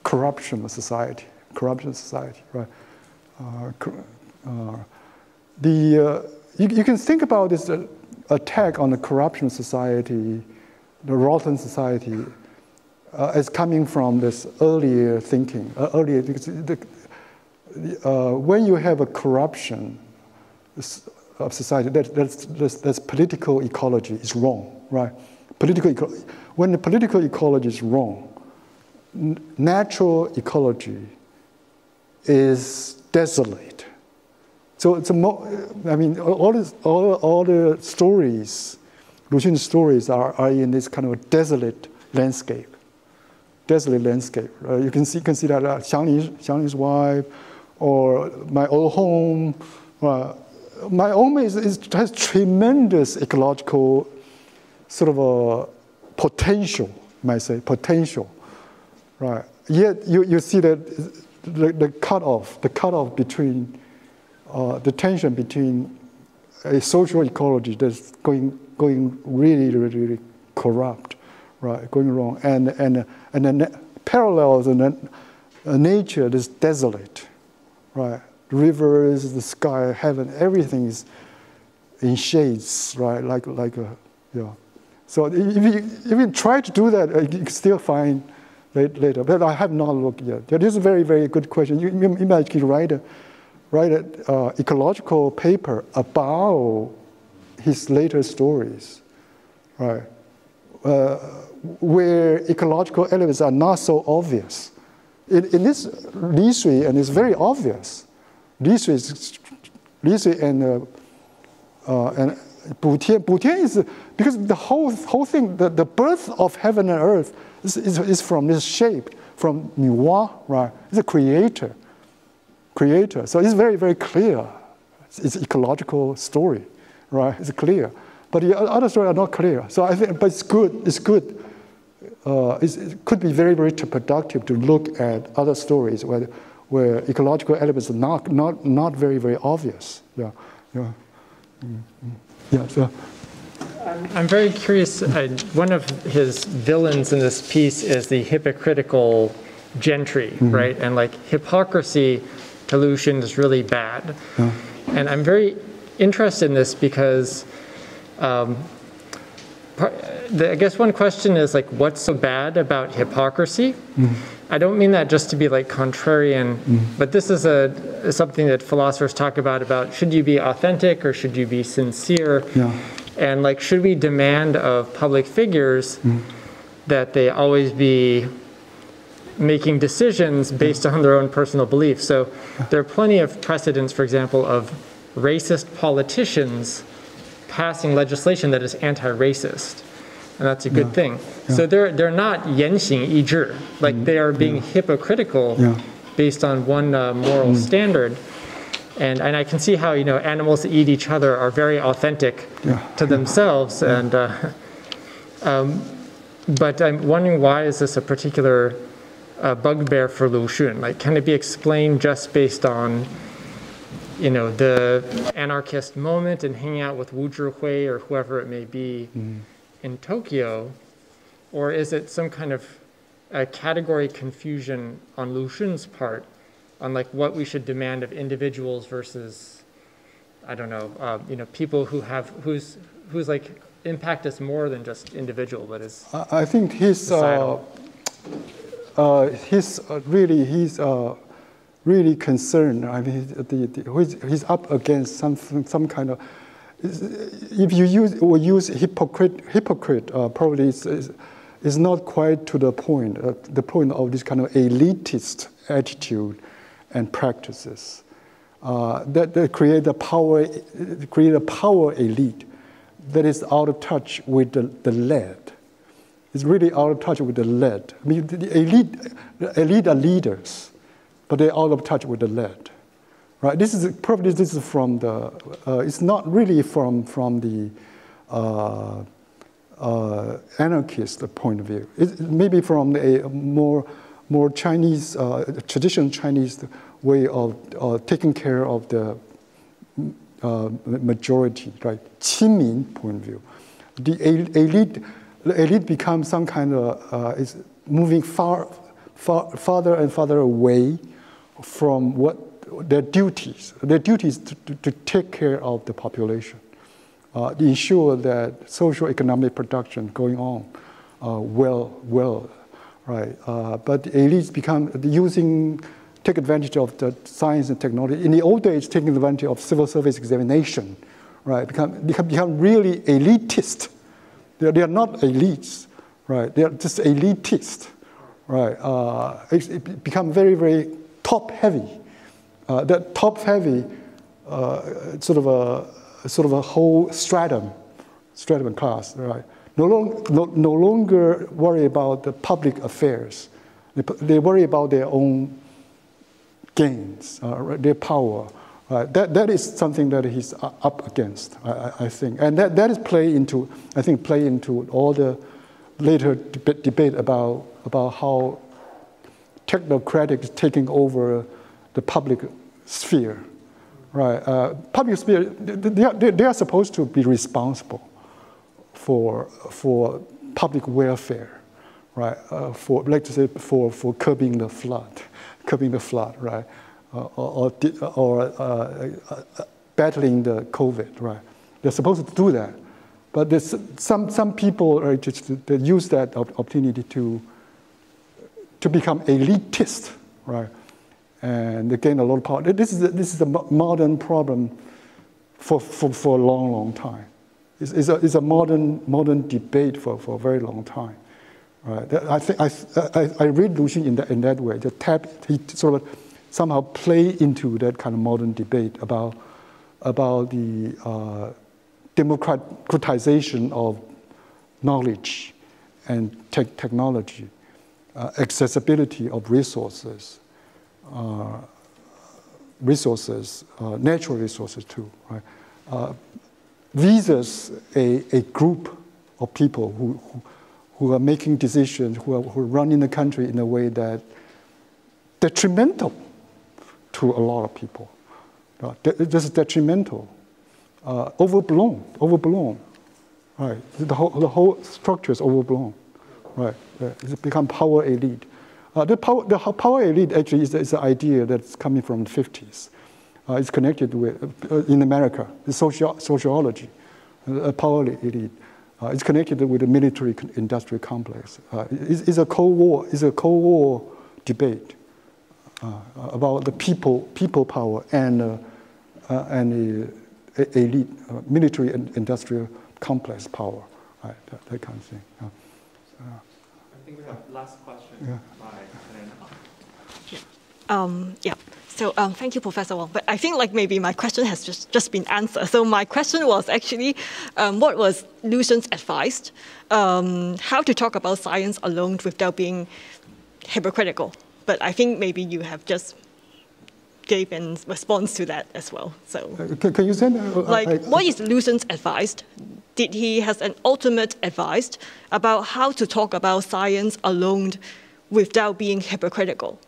corruption society, right? You can think about this attack on the corruption society, the rotten society, as coming from this earlier thinking. When you have a corruption of society, that's political ecology is wrong, right? When the political ecology is wrong, natural ecology is desolate. So it's I mean, all the stories, Lu Xun's stories are in this kind of a desolate landscape. You can see that Xiangling's wife, or my old home. My home has tremendous ecological sort of a potential, you might say, right? Yet you see that the cutoff between the tension between a social ecology that's going really corrupt, right? Going wrong, and the parallels and nature that's desolate, right? The rivers, the sky, heaven, everything is in shades, right? Like yeah. So if you try to do that, you can still find later. But I have not looked yet. This is a very, very good question. You might write an ecological paper about his later stories, right? Where ecological elements are not so obvious. In this Li Sui, and it's very obvious. Li Sui and 补天is because the whole thing, the birth of heaven and earth is from this shape, from Nuwa, right? It's a creator. So it's very, very clear. It's an ecological story, right? It's clear. But the other stories are not clear. So I think, but it's good. It's good. It could be very, very productive to look at other stories where ecological elements are not very, very obvious. Yeah. So. I'm very curious. One of his villains in this piece is the hypocritical gentry, right? And like hypocrisy, pollution is really bad. And I'm very interested in this because I guess one question is like, what's so bad about hypocrisy? I don't mean that just to be like contrarian, but this is something that philosophers talk about should you be authentic or should you be sincere? And like, should we demand of public figures that they always be making decisions based on their own personal beliefs? So there are plenty of precedents, for example, of racist politicians passing legislation that is anti-racist. And that's a good thing. So they're not 言行一致, like they are being hypocritical based on one moral standard. And I can see how, animals that eat each other are very authentic to themselves. And but I'm wondering, why is this a particular bugbear for Lu Xun? Like, can it be explained just based on, the anarchist moment and hanging out with Wu Zhihui or whoever it may be in Tokyo? Or is it some kind of category confusion on Lu Xun's part on like what we should demand of individuals versus, I don't know, people whose like impact is more than just individual, but is I think he's really concerned. I mean, he's up against some kind of. If you use hypocrite, probably is not quite to the point. The point of this kind of elitist attitude and practices that create a power elite that is out of touch with the lead. It's really out of touch with the lead. I mean, the elite are leaders, but they're out of touch with the lead. Right? This is from the. It's not really from the anarchist point of view. It maybe from a more Chinese, traditional Chinese way of taking care of the majority, right? 亲民 point of view. The elite becomes some kind of is moving farther and farther away from what their duties. Their duties to take care of the population, to ensure that social economic production going on well, right? But the elites take advantage of the science and technology. In the old days, taking advantage of civil service examination, right? Become really elitist. They are not elites, right? They are just elitist, right? It become very, very top heavy. That top heavy, sort of a whole stratum class, right? No longer worry about the public affairs. They worry about their own gains, their power. That is something that he's up against, I think, and that is play into all the later debate about how technocratic is taking over the public sphere, right? Public sphere, they are supposed to be responsible for public welfare, right? For curbing the flood, right? Or battling the COVID, right? They're supposed to do that, but there's some people they use that opportunity to become elitist, right? And they gain a lot of power. This is a modern problem for a long time. It's a modern debate for a very long time, right? I think I read Lu Xun in that way. He sort of somehow play into that kind of modern debate about the democratization of knowledge and technology, accessibility of resources, natural resources too, right? Visas a group of people who are making decisions, who are running the country in a way that detrimental to a lot of people. This is detrimental, overblown, right? The whole structure is overblown, right? It's become power elite. The power elite actually is an idea that's coming from the 50s. It's connected with, in America, the sociology, power elite. It's connected with the military-industrial complex. It's a Cold War debate about the people power and the elite military-industrial complex power, right? That kind of thing. I think we have last question. Yeah. Yeah. So thank you, Professor Wong. But I think like maybe my question has just been answered. So my question was actually, what was Lucian's advice? How to talk about science alone without being hypocritical? But I think maybe you have just gave a response to that as well. So can you say that? What is Lucian's advice? Did he has an ultimate advice about how to talk about science alone without being hypocritical?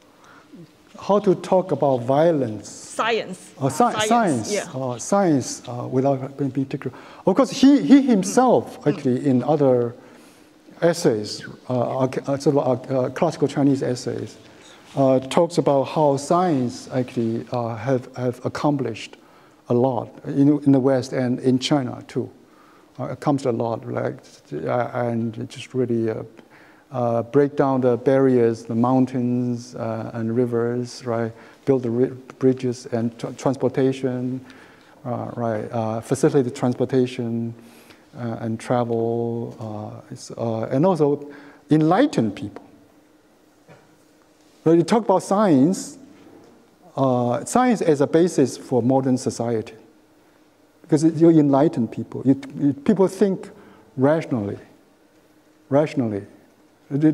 How to talk about violence? Science. Science. Yeah. Science without being particular. Of course, he himself actually in other essays, classical Chinese essays, talks about how science actually have accomplished a lot in the West and in China too. Accomplished a lot, like, and just really. Break down the barriers, the mountains and rivers, right? Build the bridges and transportation, right? Facilitate transportation and travel, and also enlighten people. When you talk about science, science as a basis for modern society, because you enlighten people. People think rationally. They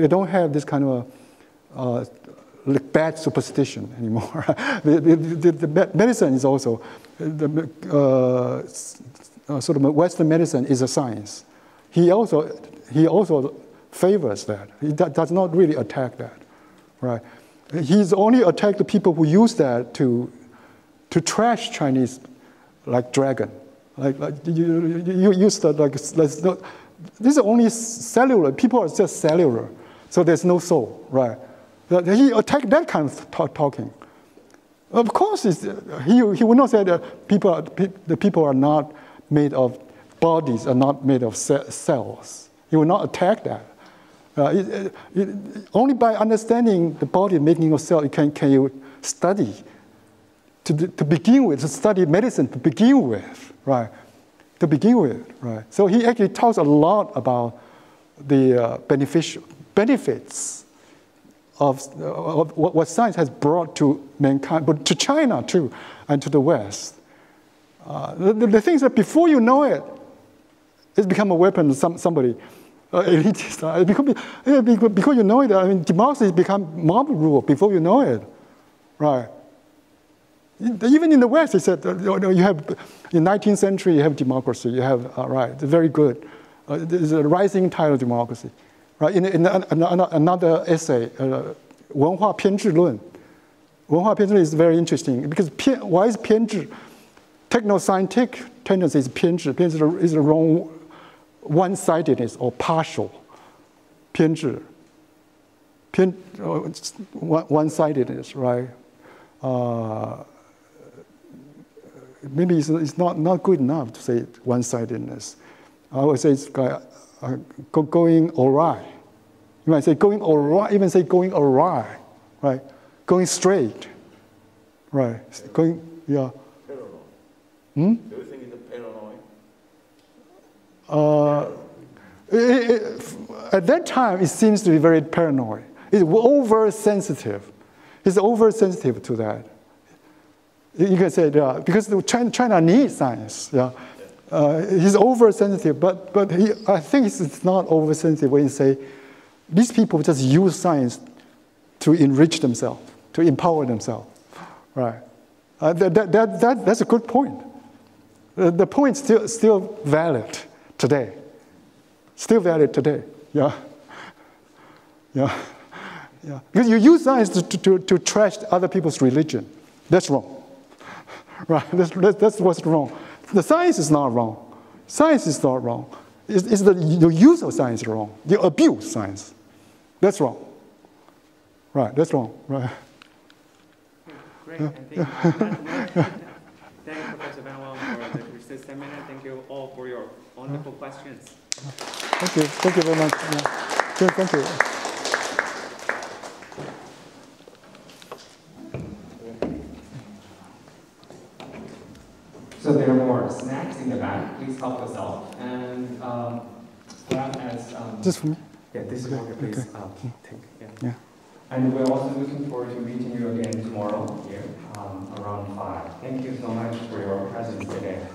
don't have this kind of bad superstition anymore. the medicine is also, sort of Western medicine is a science. He also favors that. He does not really attack that, right? He's only attacked the people who use that to trash Chinese, like dragon. Like you use that like let's not. This is only cellular. People are just cellular, so there's no soul, right? He attacked that kind of talking. Of course, he would not say that the people are not made of bodies, are not made of cells. He would not attack that. Only by understanding the body making of cell, can you study to begin with, to study medicine to begin with, right? To begin with, right? So he actually talks a lot about the benefits of what science has brought to mankind, but to China too, and to the West. The things that before you know it, it's become a weapon. Somebody, elitist. Because you know it. I mean, democracy has become mob rule before you know it, right? Even in the West, they said, you have, in the 19th century, you have democracy. You have, right, very good. There's a rising tide of democracy. Right? In another essay, 文化偏执论. 文化偏执 is very interesting because why is 偏执? Techno-scientific tendency is 偏执. 偏执 is the wrong one-sidedness or partial. 偏执. One-sidedness, right? Maybe it's not good enough to say one-sidedness. I would say it's going awry. You might say going awry, even say going awry, right? Going straight, right? Going, yeah. Paranoid. Do you think it's paranoid? At that time, it seems to be very paranoid. It's oversensitive. It's oversensitive to that. You can say, yeah, because China needs science. Yeah, He's oversensitive, but I think it's not oversensitive when you say these people just use science to enrich themselves, to empower themselves, right? That's a good point. The point still valid today. Still valid today. Yeah. Because you use science to trash other people's religion. That's wrong. Right? That's what's wrong. The science is not wrong. Science is not wrong. It's the use of science is wrong. You abuse science. That's wrong. Right, that's wrong. Right. Great, and thank you. Thank you, Professor Van Wang, for the research seminar. Thank you all for your wonderful questions. Thank you very much. Yeah. Thank you. So there are more snacks in the back. Please help yourself. And as just for me. Yeah, this is for you. Please take. Yeah. And we're also looking forward to meeting you again tomorrow here around 5. Thank you so much for your presence today.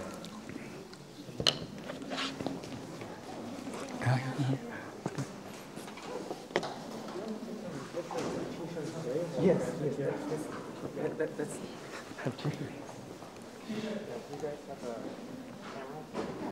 Yes. That's